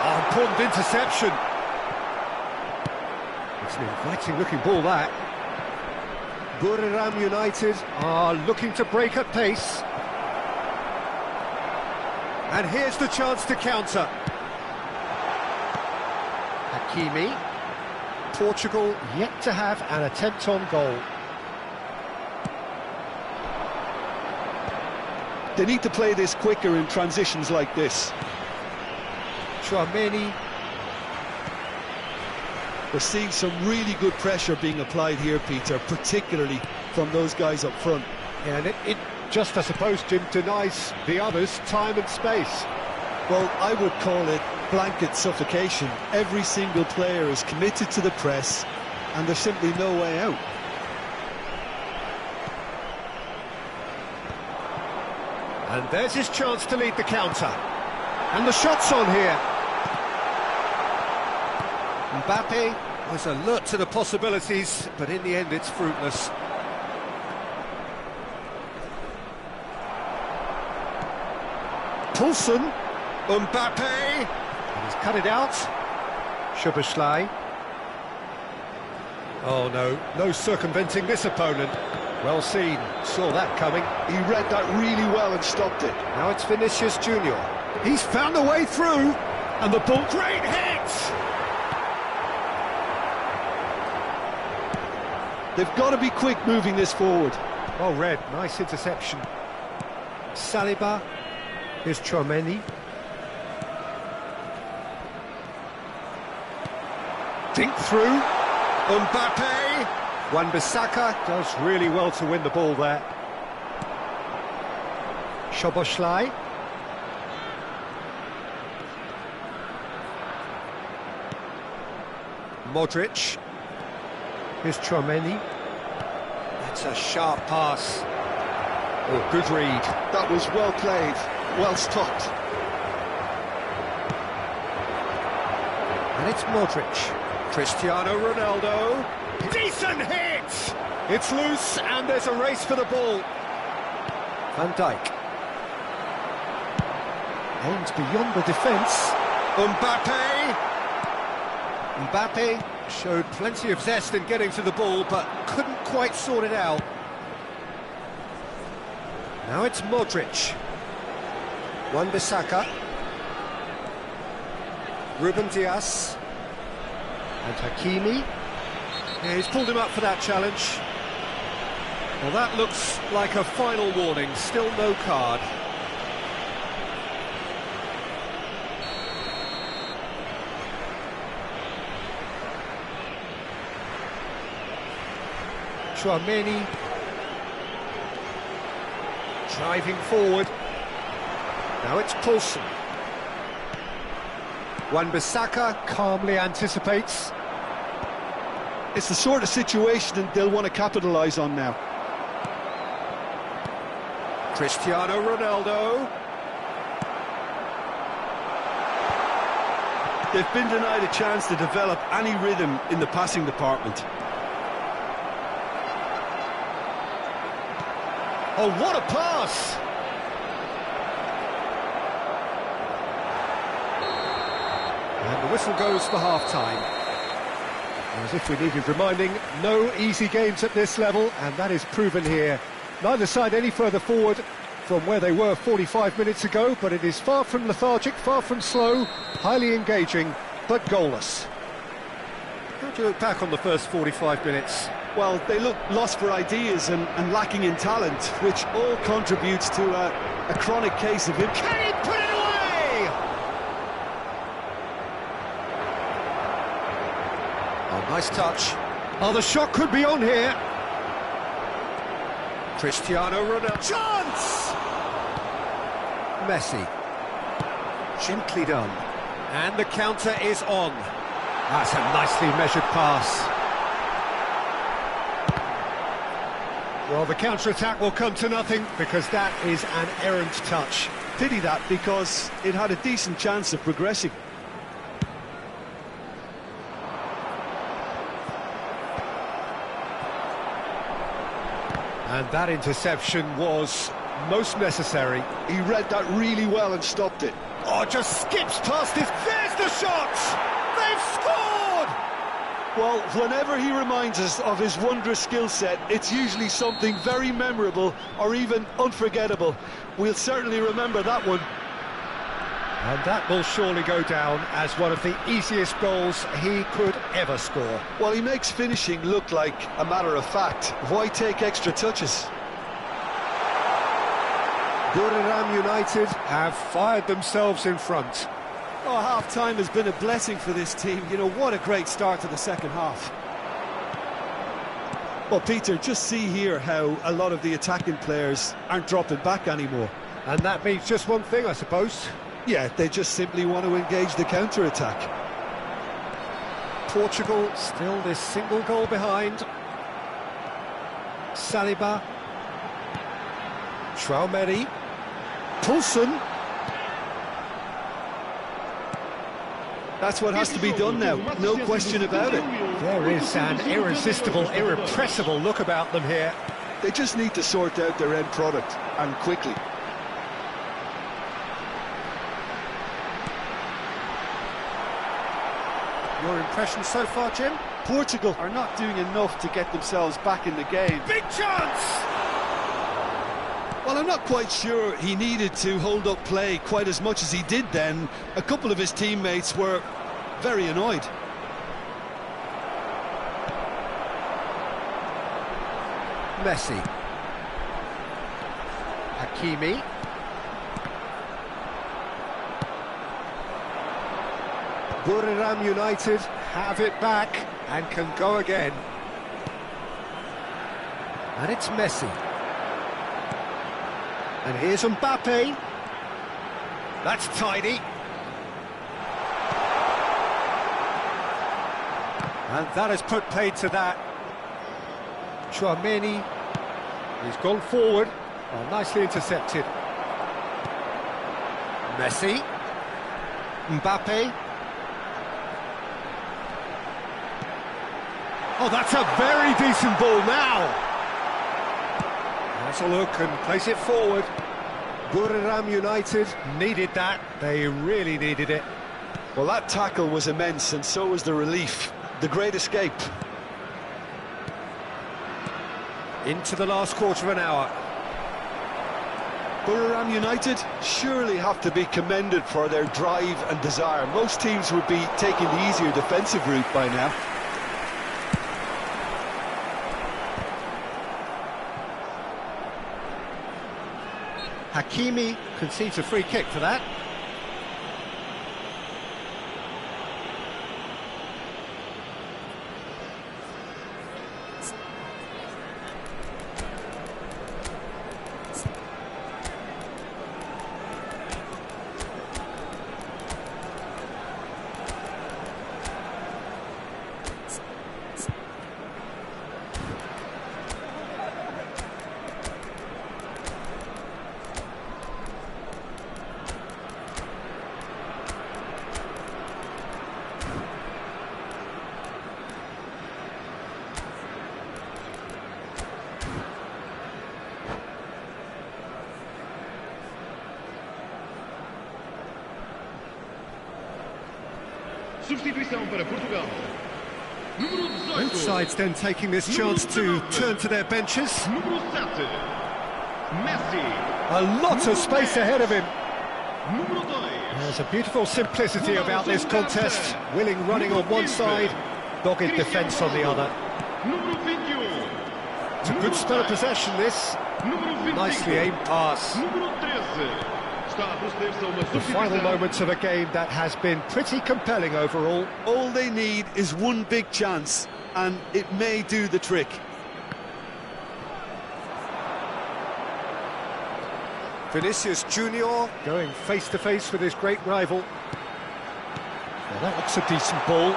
Oh, important interception. It's an inviting looking ball, that. Buriram United are looking to break at pace. And here's the chance to counter. Hakimi. Portugal yet to have an attempt on goal. They need to play this quicker in transitions like this. Tchouaméni. We're seeing some really good pressure being applied here, Peter, particularly from those guys up front. Yeah, and it just, I suppose, Jim, denies the others time and space. Well, I would call it blanket suffocation. Every single player is committed to the press, and there's simply no way out. And there's his chance to lead the counter. And the shot's on here. Mbappe was alert to the possibilities, but in the end it's fruitless. Poulsen. Mbappe. He's cut it out. Szoboszlai. Oh no, no circumventing this opponent. Well seen, saw that coming. He read that really well and stopped it. Now it's Vinicius Junior. He's found a way through, and the ball, great hit! They've got to be quick moving this forward. Well read, nice interception. Saliba, here's Tchouaméni. Dink through, Mbappe. Wan-Bissaka does really well to win the ball there. Szoboszlai. Modric. Here's Tchouaméni. That's a sharp pass. Oh, good read. That was well played, well stopped. And it's Modric. Cristiano Ronaldo. Decent hit! It's loose, and there's a race for the ball. Van Dijk. Aims beyond the defence. Mbappe. Mbappe showed plenty of zest in getting to the ball, but couldn't quite sort it out. Now it's Modric. Wan-Bissaka. Ruben Dias. And Hakimi. Yeah, he's pulled him up for that challenge. Well, that looks like a final warning, still no card. Chouameni driving forward. Now it's Poulsen. Wan-Bissaka calmly anticipates. It's the sort of situation that they'll want to capitalise on now. Cristiano Ronaldo. They've been denied a chance to develop any rhythm in the passing department. Oh, what a pass! And the whistle goes for half-time. As if we needed reminding, no easy games at this level, and that is proven here. Neither side any further forward from where they were 45 minutes ago, but it is far from lethargic, far from slow, highly engaging, but goalless. How do you look back on the first 45 minutes? Well, they look lost for ideas and lacking in talent, which all contributes to a chronic case of... Can he put it away? Oh, nice touch. Oh, the shot could be on here. Cristiano Ronaldo. Chance! Messi. Gently done. And the counter is on. That's a nicely measured pass. Well, the counter-attack will come to nothing because that is an errant touch. Pity that, because it had a decent chance of progressing. And that interception was most necessary. He read that really well and stopped it. Oh, just skips past this. There's the shot! They've scored! Well, whenever he reminds us of his wondrous skill set, it's usually something very memorable or even unforgettable. We'll certainly remember that one. And that will surely go down as one of the easiest goals he could ever score. Well, he makes finishing look like a matter of fact. Why take extra touches? Buriram United have fired themselves in front. Oh, half-time has been a blessing for this team. You know, what a great start to the second half. Well, Peter, just see here how a lot of the attacking players aren't dropping back anymore. And that means just one thing, I suppose. Yeah, they just simply want to engage the counter-attack. Portugal still this single goal behind. Saliba. Chouameni. Poulsen. That's what has to be done now, no question about it. There is an irresistible, irrepressible look about them here. They just need to sort out their end product, and quickly. Your impression so far, Jim? Portugal are not doing enough to get themselves back in the game. Big chance! Well, I'm not quite sure he needed to hold up play quite as much as he did then. A couple of his teammates were very annoyed. Messi. Hakimi. Buriram United have it back and can go again. And it's Messi. And here's Mbappe. That's tidy. And that has put paid to that. Chouameni. He's gone forward. Oh, nicely intercepted. Messi. Mbappe. Oh, that's a very decent ball now. That's a look and place it forward. Buriram United needed that. They really needed it. Well, that tackle was immense, and so was the relief. The great escape. Into the last quarter of an hour. Buriram United surely have to be commended for their drive and desire. Most teams would be taking the easier defensive route by now. Hakimi concedes a free kick for that. Substituição para Portugal. Número 18. Both sides then taking this chance to turn to their benches. Número 7. Messi. A lot of space ahead of him. Número 2. There's a beautiful simplicity about this contest. Willing running on one side, dogged defence on the other. Número 21. It's a good spell of possession, this. Número 25. Nicely aimed pass. Número 13. Está a proceder-se a uma The final substituição. moments of a game that has been pretty compelling overall. All they need is one big chance, and it may do the trick. Vinicius Junior going face to face with his great rival. Well, that looks a decent ball.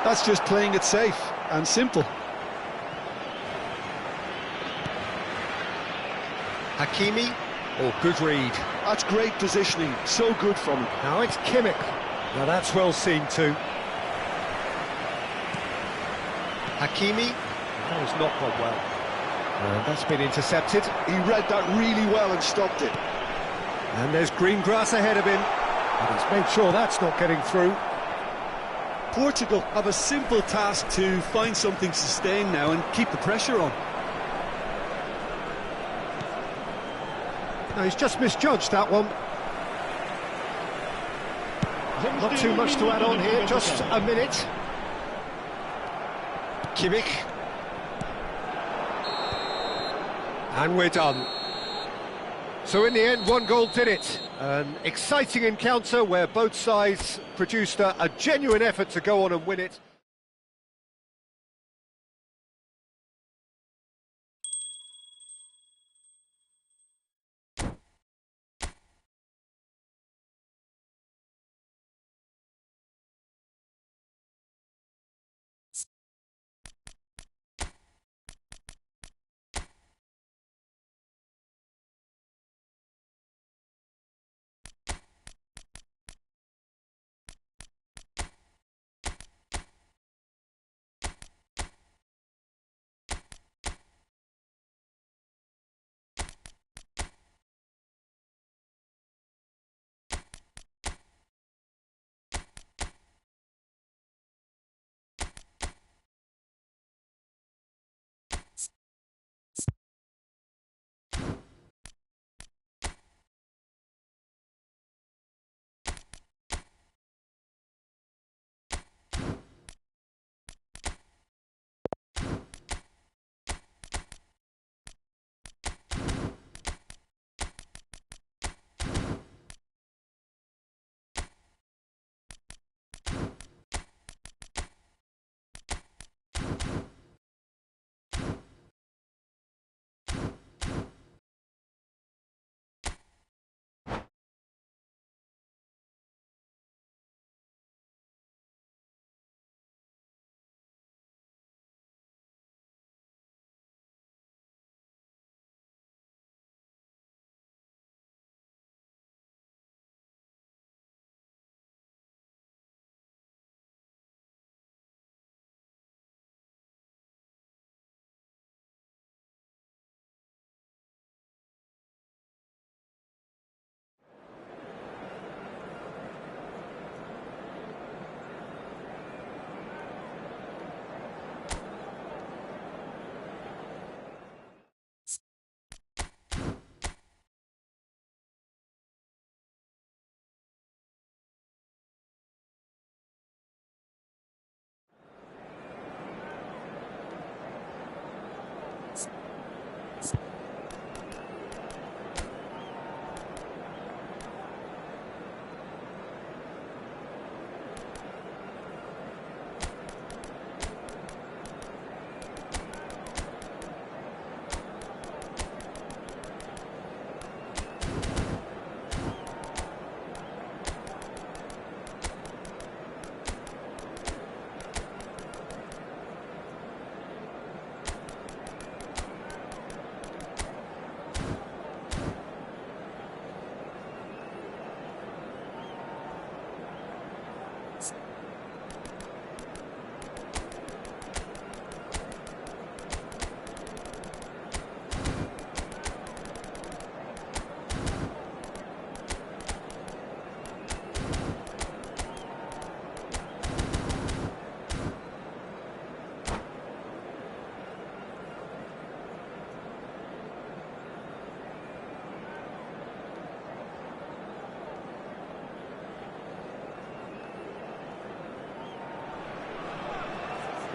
That's just playing it safe and simple. Hakimi. Oh, good read. That's great positioning, so good from him. Now it's Kimmich. Now that's well seen too. Hakimi. That has not gone well. And that's been intercepted. He read that really well and stopped it. And there's green grass ahead of him. And he's made sure that's not getting through. Portugal have a simple task to find something sustained now and keep the pressure on. No, he's just misjudged that one. Not too much to add on here, just a minute. Kimmich. And we're done. So in the end, one goal did it. An exciting encounter where both sides produced a genuine effort to go on and win it.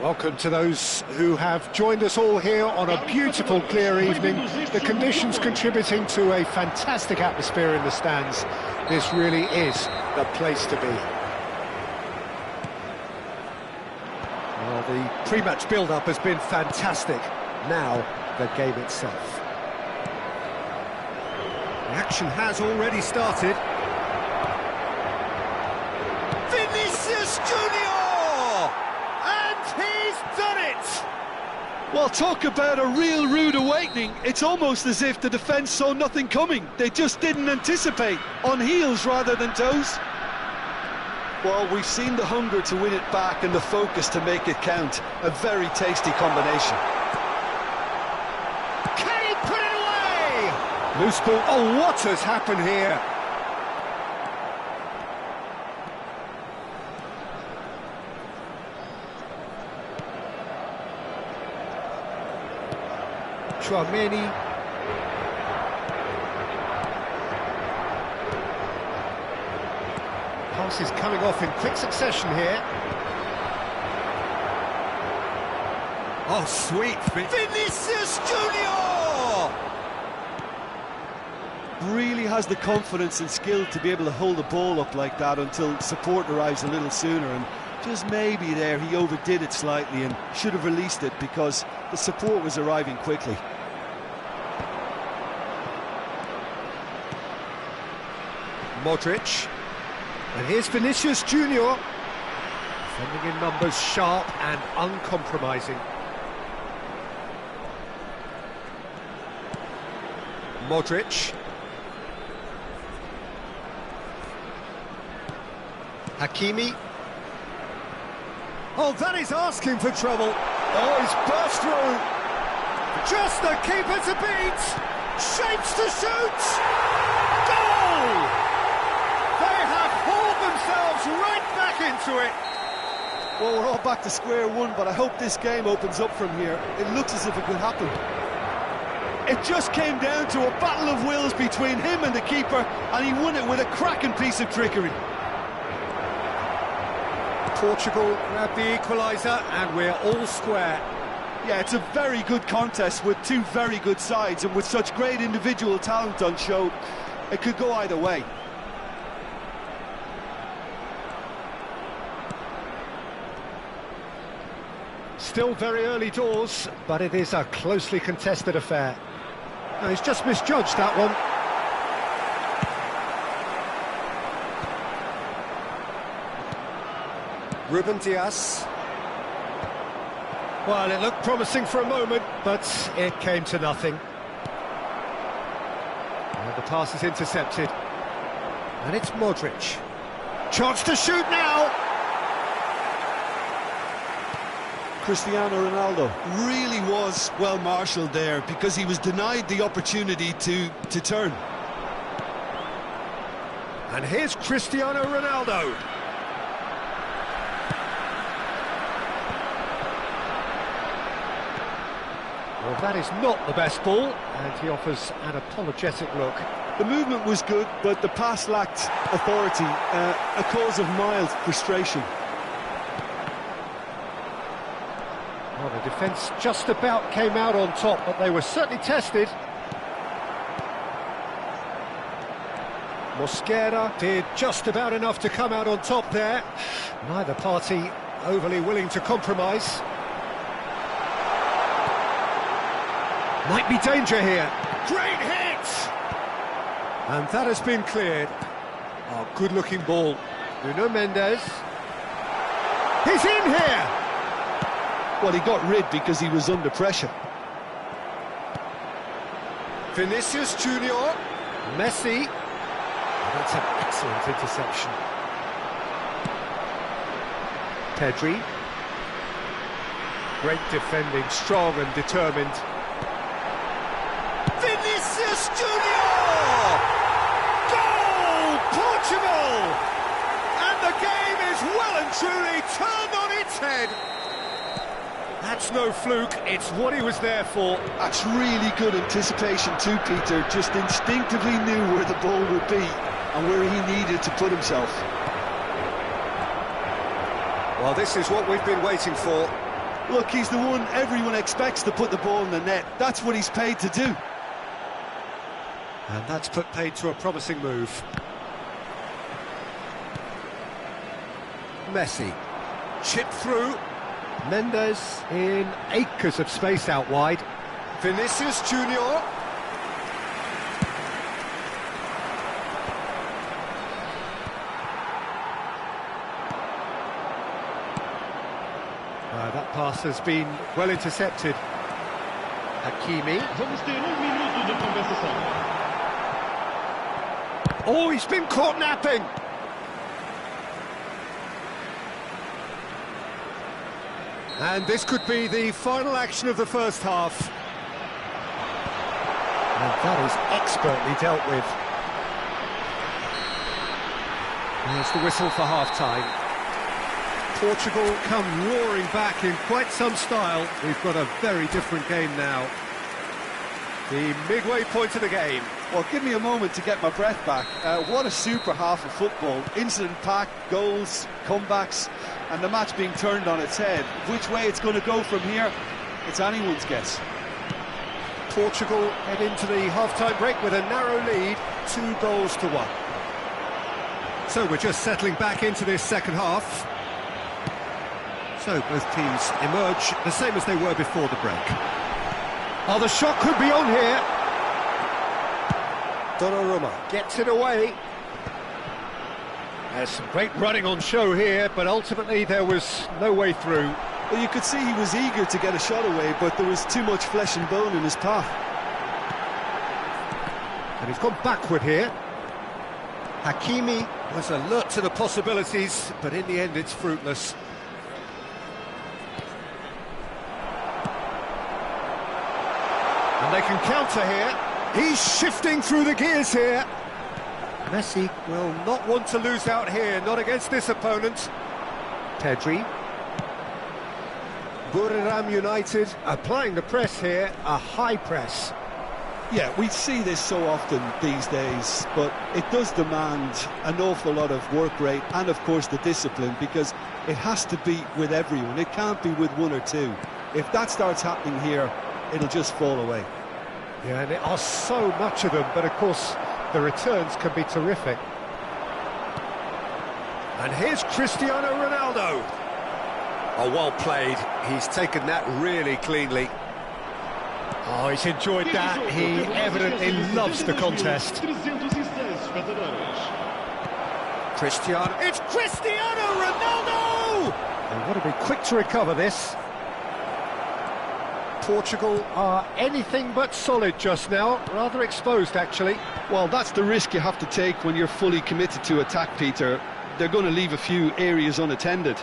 Welcome to those who have joined us all here on a beautiful, clear evening. The conditions contributing to a fantastic atmosphere in the stands. This really is the place to be. Well, the pre-match build-up has been fantastic. Now, the game itself. The action has already started. Vinicius Junior! And he's done it! Well, talk about a real rude awakening. It's almost as if the defence saw nothing coming. They just didn't anticipate. On heels rather than toes. Well, we've seen the hunger to win it back and the focus to make it count. A very tasty combination. Can he put it away? Loose ball. Oh, what has happened here? Chouameni. Passes coming off in quick succession here. Oh, sweet. Vinicius Junior! Really has the confidence and skill to be able to hold the ball up like that until support arrives a little sooner, and just maybe there he overdid it slightly and should have released it because the support was arriving quickly. Modric. And here's Vinicius Junior. Defending in numbers, sharp and uncompromising. Modric. Hakimi. Oh, that is asking for trouble. Oh, he's burst through. Just the keeper to beat. Shapes to shoot. Goal! They have hauled themselves right back into it. Well, we're all back to square one, but I hope this game opens up from here. It looks as if it could happen. It just came down to a battle of wills between him and the keeper, and he won it with a cracking piece of trickery. Portugal grab the equaliser, and we're all square. Yeah, it's a very good contest with two very good sides, and with such great individual talent on show, it could go either way. Still very early doors, but it is a closely contested affair. No, he's just misjudged that one. Ruben Dias. Well, it looked promising for a moment, but it came to nothing. And the pass is intercepted. And it's Modric. Chance to shoot now! Cristiano Ronaldo really was well marshalled there because he was denied the opportunity to turn. And here's Cristiano Ronaldo. Well, that is not the best ball, and he offers an apologetic look. The movement was good, but the pass lacked authority, a cause of mild frustration. Well, the defence just about came out on top, but they were certainly tested. Mosquera did just about enough to come out on top there. Neither party overly willing to compromise. Might be danger here. Great hit! And that has been cleared. Oh, good-looking ball. Nuno Mendes. He's in here! Well, he got rid because he was under pressure. Vinicius Junior. Messi. That's an excellent interception. Pedri. Great defending, strong and determined. Vinicius Junior! Goal! Portugal! And the game is well and truly turned on its head. That's no fluke, it's what he was there for. That's really good anticipation too, Peter. Just instinctively knew where the ball would be and where he needed to put himself. Well, this is what we've been waiting for. Look, he's the one everyone expects to put the ball in the net. That's what he's paid to do. And that's put paid to a promising move. Messi. Chip through. Mendes in acres of space out wide. Vinicius Junior. That pass has been well intercepted. Hakimi. Vamos ter minuto de compensação. Oh, he's been caught napping. And this could be the final action of the first half. And that is expertly dealt with. There's the whistle for half-time. Portugal come roaring back in quite some style. We've got a very different game now. The midway point of the game. Well, give me a moment to get my breath back. What a super half of football. Incident-packed, goals, comebacks, and the match being turned on its head. Which way it's going to go from here, it's anyone's guess. Portugal head into the half-time break with a narrow lead, 2-1. So we're just settling back into this second half. So both teams emerge the same as they were before the break. Oh, the shot could be on here. Donnarumma gets it away. There's some great running on show here, but ultimately there was no way through. Well, you could see he was eager to get a shot away, but there was too much flesh and bone in his path. And he's gone backward here. Hakimi was alert to the possibilities, but in the end it's fruitless. And they can counter here. He's shifting through the gears here. Messi will not want to lose out here, not against this opponent. Pedri. Buriram United applying the press here, a high press. Yeah, we see this so often these days, but it does demand an awful lot of work rate and, of course, the discipline, because it has to be with everyone. It can't be with one or two. If that starts happening here, it'll just fall away. Yeah, and there are so much of them, but of course the returns can be terrific. And here's Cristiano Ronaldo. Oh, well played. He's taken that really cleanly. Oh, he's enjoyed that. He evidently loves the contest. Cristiano. It's Cristiano Ronaldo! They've got to be quick to recover this. Portugal are anything but solid just now, rather exposed actually. Well, that's the risk you have to take when you're fully committed to attack, Peter. They're going to leave a few areas unattended.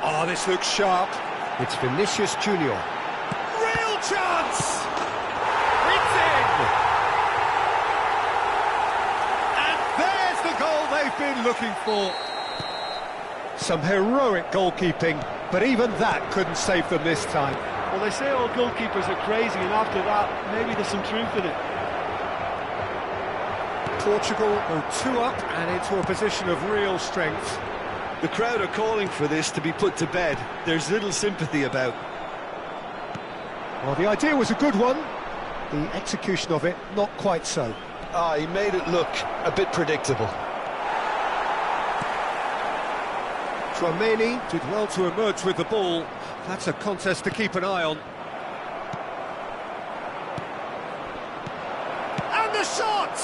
Oh, this looks sharp. It's Vinicius Junior. Real chance! It's in! And there's the goal they've been looking for. Some heroic goalkeeping, but even that couldn't save them this time. Well, they say all goalkeepers are crazy, and after that, maybe there's some truth in it. Portugal go 2 up and into a position of real strength. The crowd are calling for this to be put to bed. There's little sympathy about. Well, the idea was a good one. The execution of it, not quite so. He made it look a bit predictable. Tchouaméni did well to emerge with the ball. That's a contest to keep an eye on. And the shot!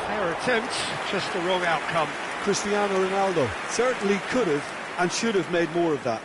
Fair attempt, just the wrong outcome. Cristiano Ronaldo certainly could have and should have made more of that.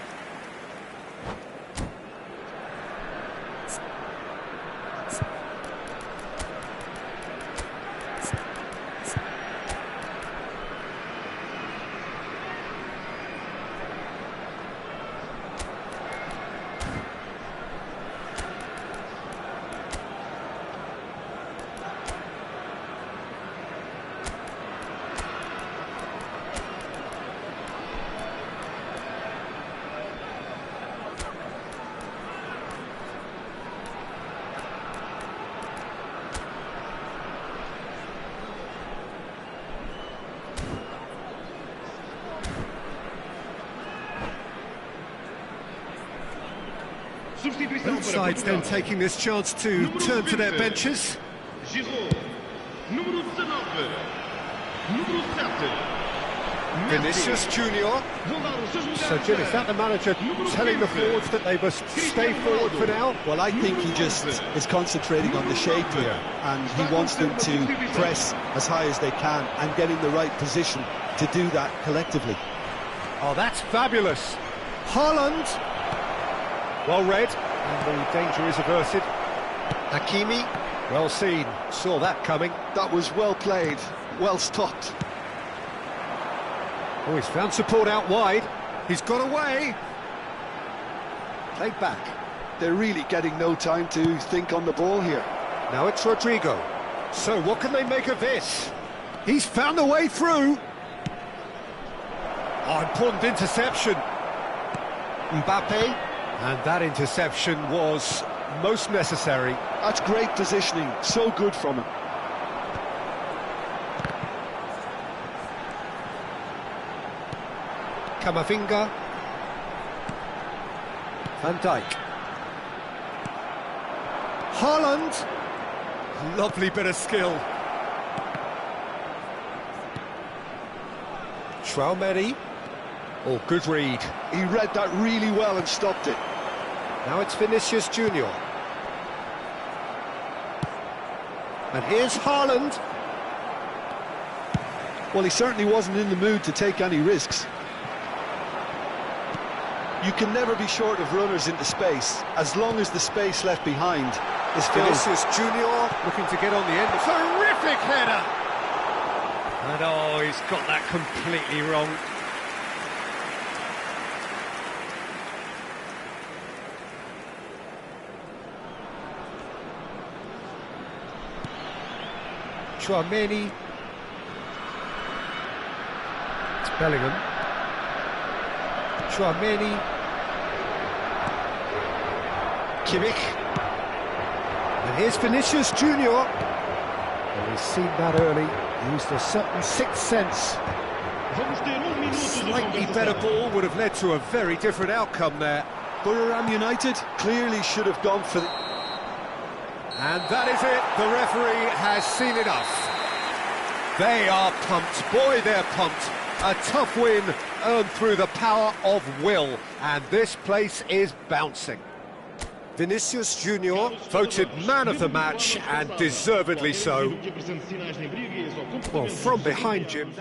Both sides then taking this chance to turn to their benches. Vinicius Junior. So Jim, is that the manager telling the forwards that they must stay forward for now? Well, I think he just is concentrating on the shape here, and he wants them to press as high as they can and get in the right position to do that collectively. Oh, that's fabulous. Haaland. Well read, and the danger is averted. Hakimi. Well seen, saw that coming. That was well played, well stopped. Oh, he's found support out wide. He's got away. Played back. They're really getting no time to think on the ball here. Now it's Rodrigo. So what can they make of this? He's found a way through. Oh, important interception. Mbappe. And that interception was most necessary. That's great positioning, so good from him. Camavinga. Van Dijk. Haaland. Lovely bit of skill. Traumeri. Oh, good read. He read that really well and stopped it. Now it's Vinicius Junior. And here's Haaland. Well, he certainly wasn't in the mood to take any risks. You can never be short of runners into space, as long as the space left behind is filled. Vinicius Junior looking to get on the end. Terrific header! And oh, he's got that completely wrong. Traumeri. It's Bellingham. Traumeri. Kimmich. And here's Vinicius Junior. Well, he's seen that early, used a certain sixth sense. Slightly better ball would have led to a very different outcome there. Borough United clearly should have gone for the... And that is it, the referee has seen enough. They are pumped, boy they're pumped. A tough win earned through the power of will, and this place is bouncing. Vinicius Junior voted man of the match, and deservedly so. Well, from behind, Jim.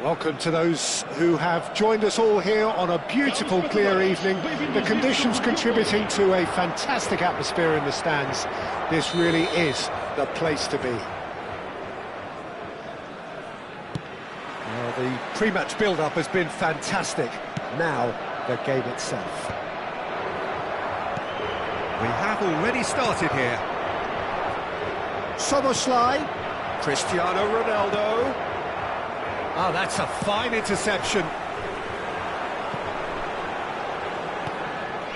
Welcome to those who have joined us all here on a beautiful, clear evening. The conditions contributing to a fantastic atmosphere in the stands. This really is the place to be. Well, the pre-match build-up has been fantastic. Now, the game itself. We have already started here. Soboslai, Cristiano Ronaldo. Oh, that's a fine interception.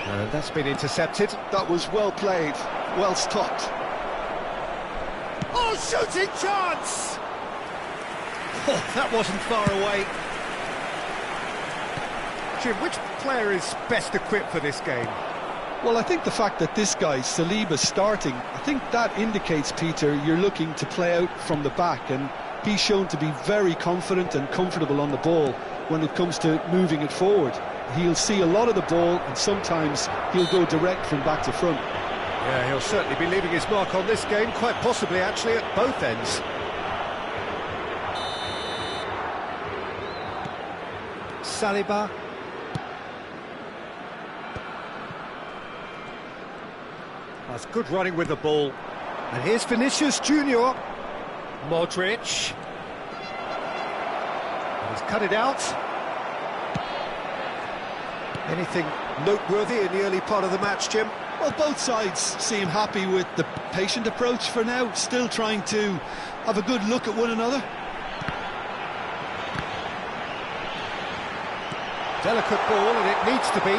And that's been intercepted. That was well played, well stopped. Oh, shooting chance! Oh, that wasn't far away. Jim, which player is best equipped for this game? Well, I think the fact that this guy, Saliba's starting, I think that indicates, Peter, you're looking to play out from the back, and he's shown to be very confident and comfortable on the ball when it comes to moving it forward. He'll see a lot of the ball, and sometimes he'll go direct from back to front. Yeah, he'll certainly be leaving his mark on this game, quite possibly actually at both ends. Saliba. That's good running with the ball. And here's Vinicius Junior. Modric. He's cut it out. Anything noteworthy in the early part of the match, Jim? Well, both sides seem happy with the patient approach for now, still trying to have a good look at one another. Delicate ball, and it needs to be.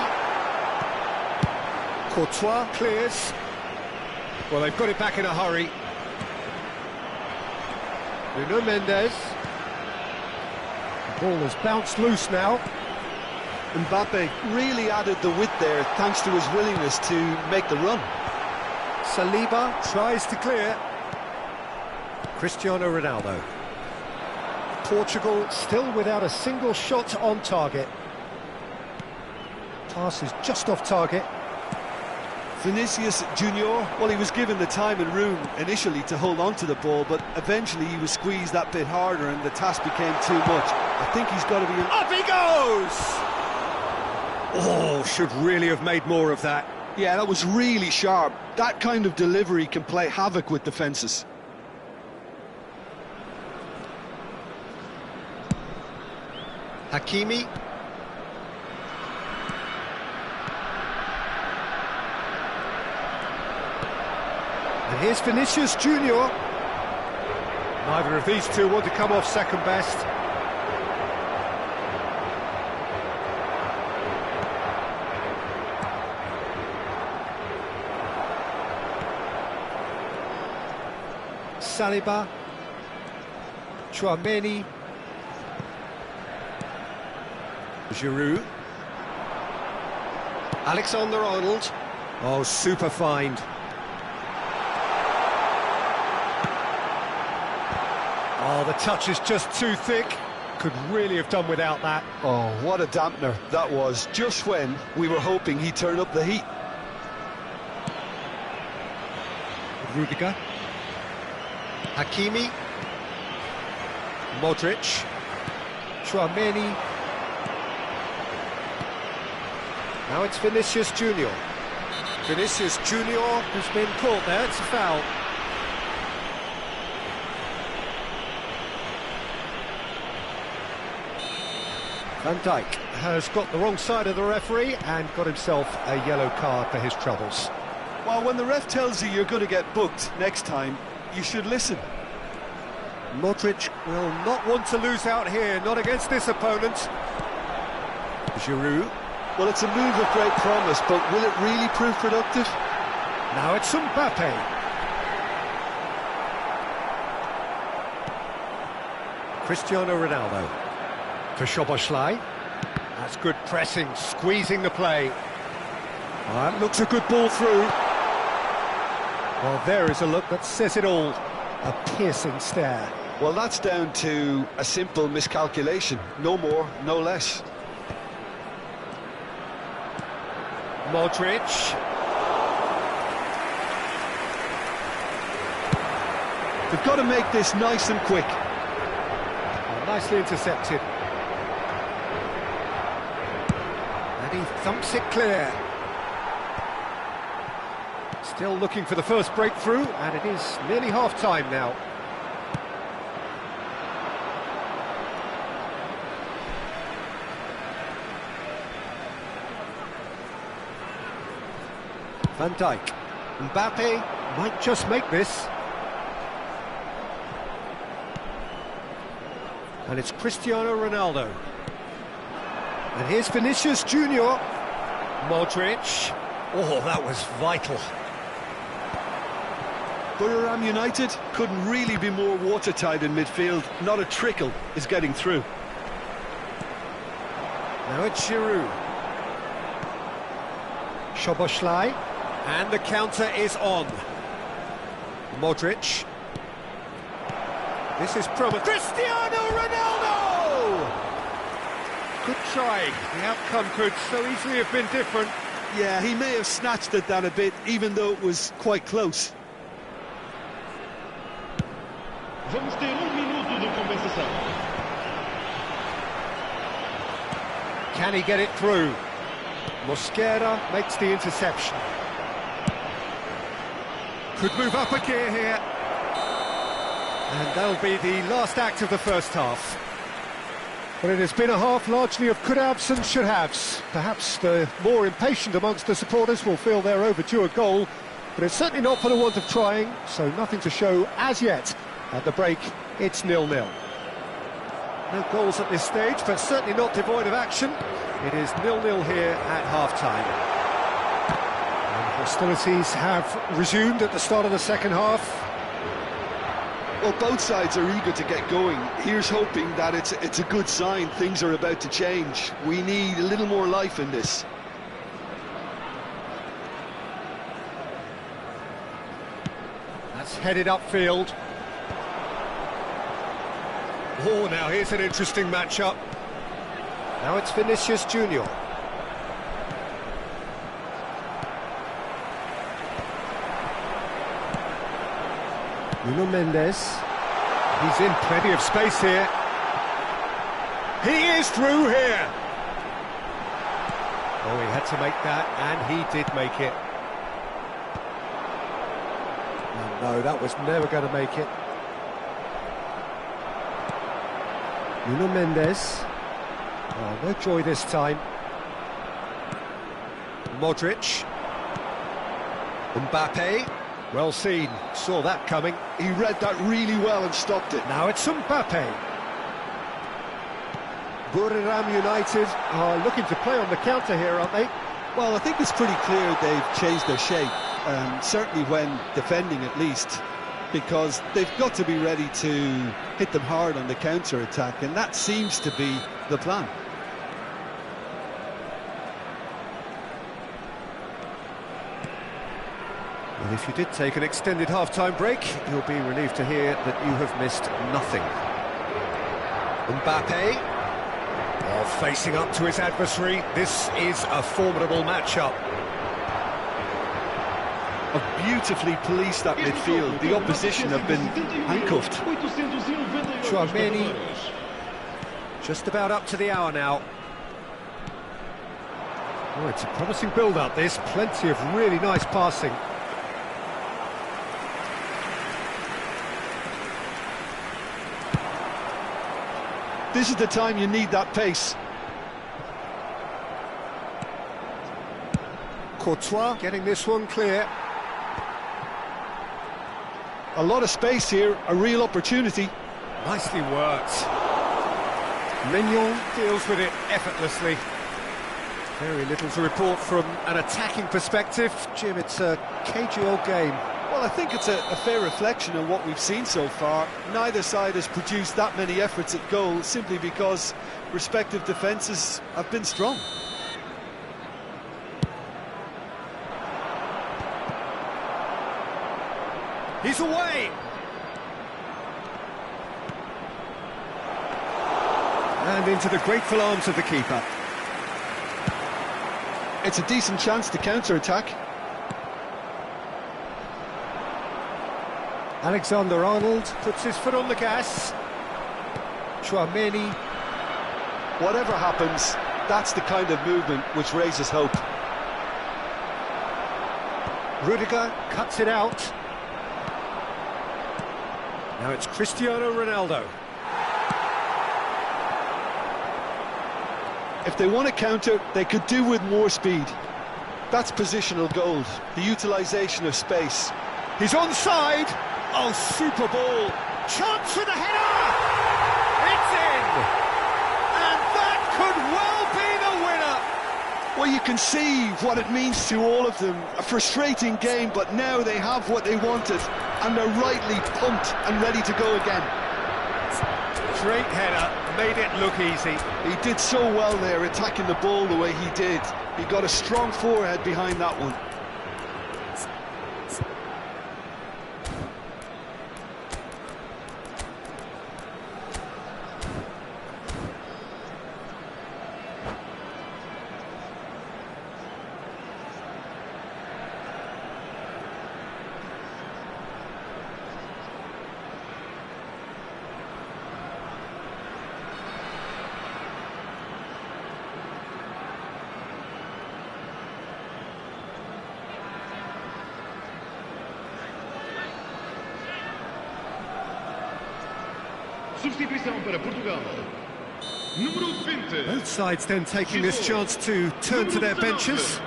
Courtois clears. Well, they've got it back in a hurry. Nuno Mendes. The ball has bounced loose now. Mbappe really added the width there thanks to his willingness to make the run. Saliba tries to clear. Cristiano Ronaldo. Portugal still without a single shot on target. Pass is just off target. Vinicius Junior, well, he was given the time and room initially to hold on to the ball, but eventually he was squeezed that bit harder and the task became too much. I think he's got to be... Up he goes! Oh, should really have made more of that. Yeah, that was really sharp. That kind of delivery can play havoc with defences. Hakimi. And here's Vinicius Junior. Neither of these two want to come off second best. Saliba. Tchouaméni. Giroud. Alexander-Arnold. Oh, super find. Oh, the touch is just too thick. Could really have done without that. Oh, what a dampener that was, just when we were hoping he'd turn up the heat. Rudiger. Hakimi. Modric. Tchouaméni. Now it's Vinicius Junior. Vinicius Junior has been caught there, it's a foul. Van Dijk has got the wrong side of the referee and got himself a yellow card for his troubles. Well, when the ref tells you you're going to get booked next time, you should listen. Modric will not want to lose out here, not against this opponent. Giroud. Well, it's a move of great promise, but will it really prove productive? Now it's Mbappe. Cristiano Ronaldo. For Szoboszlai. That's good pressing, squeezing the play. That looks a good ball through. Well, there is a look that says it all. A piercing stare. Well, that's down to a simple miscalculation. No more, no less. Modric. They've got to make this nice and quick. And nicely intercepted. And he thumps it clear. Still looking for the first breakthrough, and it is nearly half-time now. Van Dijk. Mbappe might just make this. And it's Cristiano Ronaldo. And here's Vinicius Junior. Modric. Oh, that was vital. Buriram United couldn't really be more watertight in midfield. Not a trickle is getting through. Now it's Giroud. Szoboszlai. And the counter is on. Modric. This is promising. Cristiano Ronaldo! Good try. The outcome could so easily have been different. Yeah, he may have snatched at that a bit, even though it was quite close. Vamos ter minuto de compensação. Can he get it through? Mosquera makes the interception. Could move up a gear here. And that'll be the last act of the first half. Well, it has been a half largely of could-haves and should-haves. Perhaps the more impatient amongst the supporters will feel they're overdue a goal, but it's certainly not for the want of trying, so nothing to show as yet. At the break, it's 0-0. No goals at this stage, but certainly not devoid of action. It is 0-0 here at half-time. Hostilities have resumed at the start of the second half. Well, both sides are eager to get going. Here's hoping that it's a good sign. Things are about to change. We need a little more life in this. That's headed upfield. Oh, now here's an interesting matchup. Now it's Vinicius Junior. Nuno Mendes. He's in plenty of space here. He is through here. Oh, he had to make that, and he did make it. Oh, no, that was never going to make it. Nuno Mendes. Oh, no joy this time. Modric. Mbappe. Well seen, saw that coming. He read that really well and stopped it. Now it's Mbappe. Buriram United are looking to play on the counter here, aren't they? Well, I think it's pretty clear they've changed their shape, certainly when defending at least, because they've got to be ready to hit them hard on the counter-attack, and that seems to be the plan. Well, if you did take an extended half-time break, you'll be relieved to hear that you have missed nothing. Mbappe, facing up to his adversary. This is a formidable matchup. Have beautifully policed that midfield. The opposition have been handcuffed. Chouameni, just about up to the hour now. Oh, it's a promising build-up, this. Plenty of really nice passing. This is the time you need that pace. Courtois getting this one clear. A lot of space here, a real opportunity. Nicely worked. Mignon deals with it effortlessly. Very little to report from an attacking perspective. Jim, it's a cagey old game. Well, I think it's a fair reflection of what we've seen so far. Neither side has produced that many efforts at goal simply because respective defences have been strong. He's away! And into the grateful arms of the keeper. It's a decent chance to counter-attack. Alexander-Arnold puts his foot on the gas. Chouameni. Whatever happens, that's the kind of movement which raises hope. Rudiger cuts it out. Now it's Cristiano Ronaldo. If they want to counter, they could do with more speed. That's positional gold, the utilisation of space. He's onside. Oh, super ball. Chance for the header. It's in. And that could well be the winner. Well, you can see what it means to all of them. A frustrating game, but now they have what they wanted, and they're rightly pumped and ready to go again. Great header, made it look easy. He did so well there, attacking the ball the way he did. He got a strong forehead behind that one. Substituição para Portugal. Número 20. Both sides then taking this chance to turn to their benches.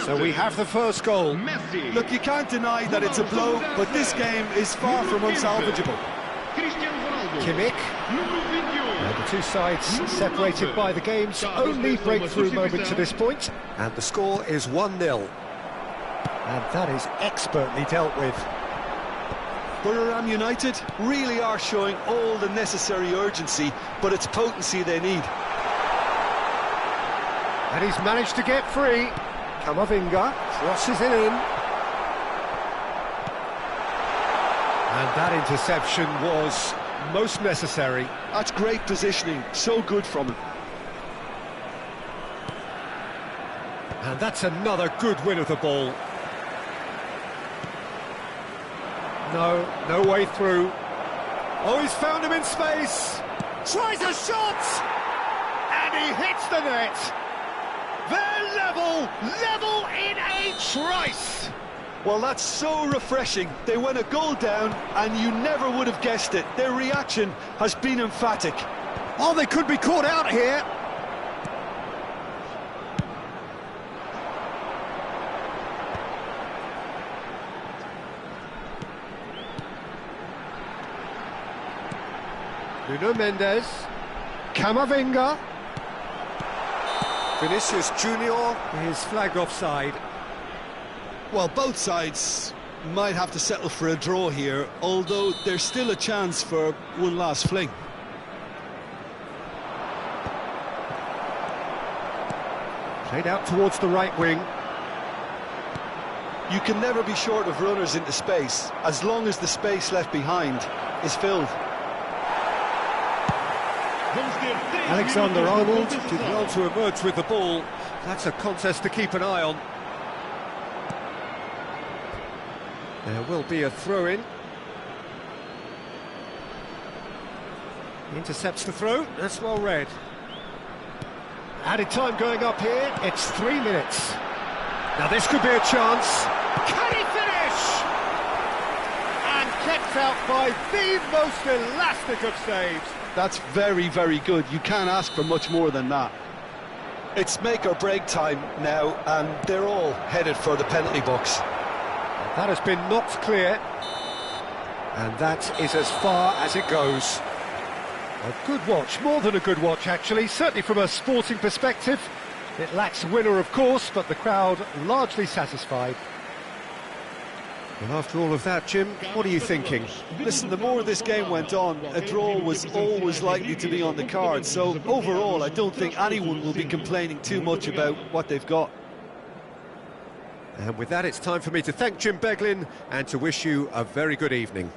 So we have the first goal. Messi. Look, you can't deny that it's a blow, but this game is far from unsalvageable. Cristiano Ronaldo. Kimmich. Número 21. The two sides separated by the game's only breakthrough moment to this point. And the score is 1-0. And that is expertly dealt with. Buriram United really are showing all the necessary urgency, but it's potency they need. And he's managed to get free. Camavinga crosses it in. And that interception was most necessary. That's great positioning, so good from him. And that's another good win of the ball. No way through. Oh, he's found him in space. Tries a shot! And he hits the net. They're level in a trice. Well, that's so refreshing. They went a goal down, and you never would have guessed it. Their reaction has been emphatic. Oh, they could be caught out here. Nuno Mendes, Camavinga, Vinicius Junior is flagged offside. Well, both sides might have to settle for a draw here, although there's still a chance for one last fling. Played out towards the right wing. You can never be short of runners into space, as long as the space left behind is filled. Alexander-Arnold did well to emerge with the ball. That's a contest to keep an eye on. There will be a throw-in. Intercepts the throw, that's well read. Added time going up here, it's 3 minutes. Now this could be a chance. Can he finish? And kept out by the most elastic of saves. That's very, very good. You can't ask for much more than that. It's make or break time now, and they're all headed for the penalty box. That has been knocked clear, and that is as far as it goes. A good watch, more than a good watch actually, certainly from a sporting perspective. It lacks a winner, of course, but the crowd largely satisfied. Well, after all of that, Jim, what are you thinking? Listen, the more this game went on, a draw was always likely to be on the card, so overall I don't think anyone will be complaining too much about what they've got. And with that, it's time for me to thank Jim Beglin and to wish you a very good evening.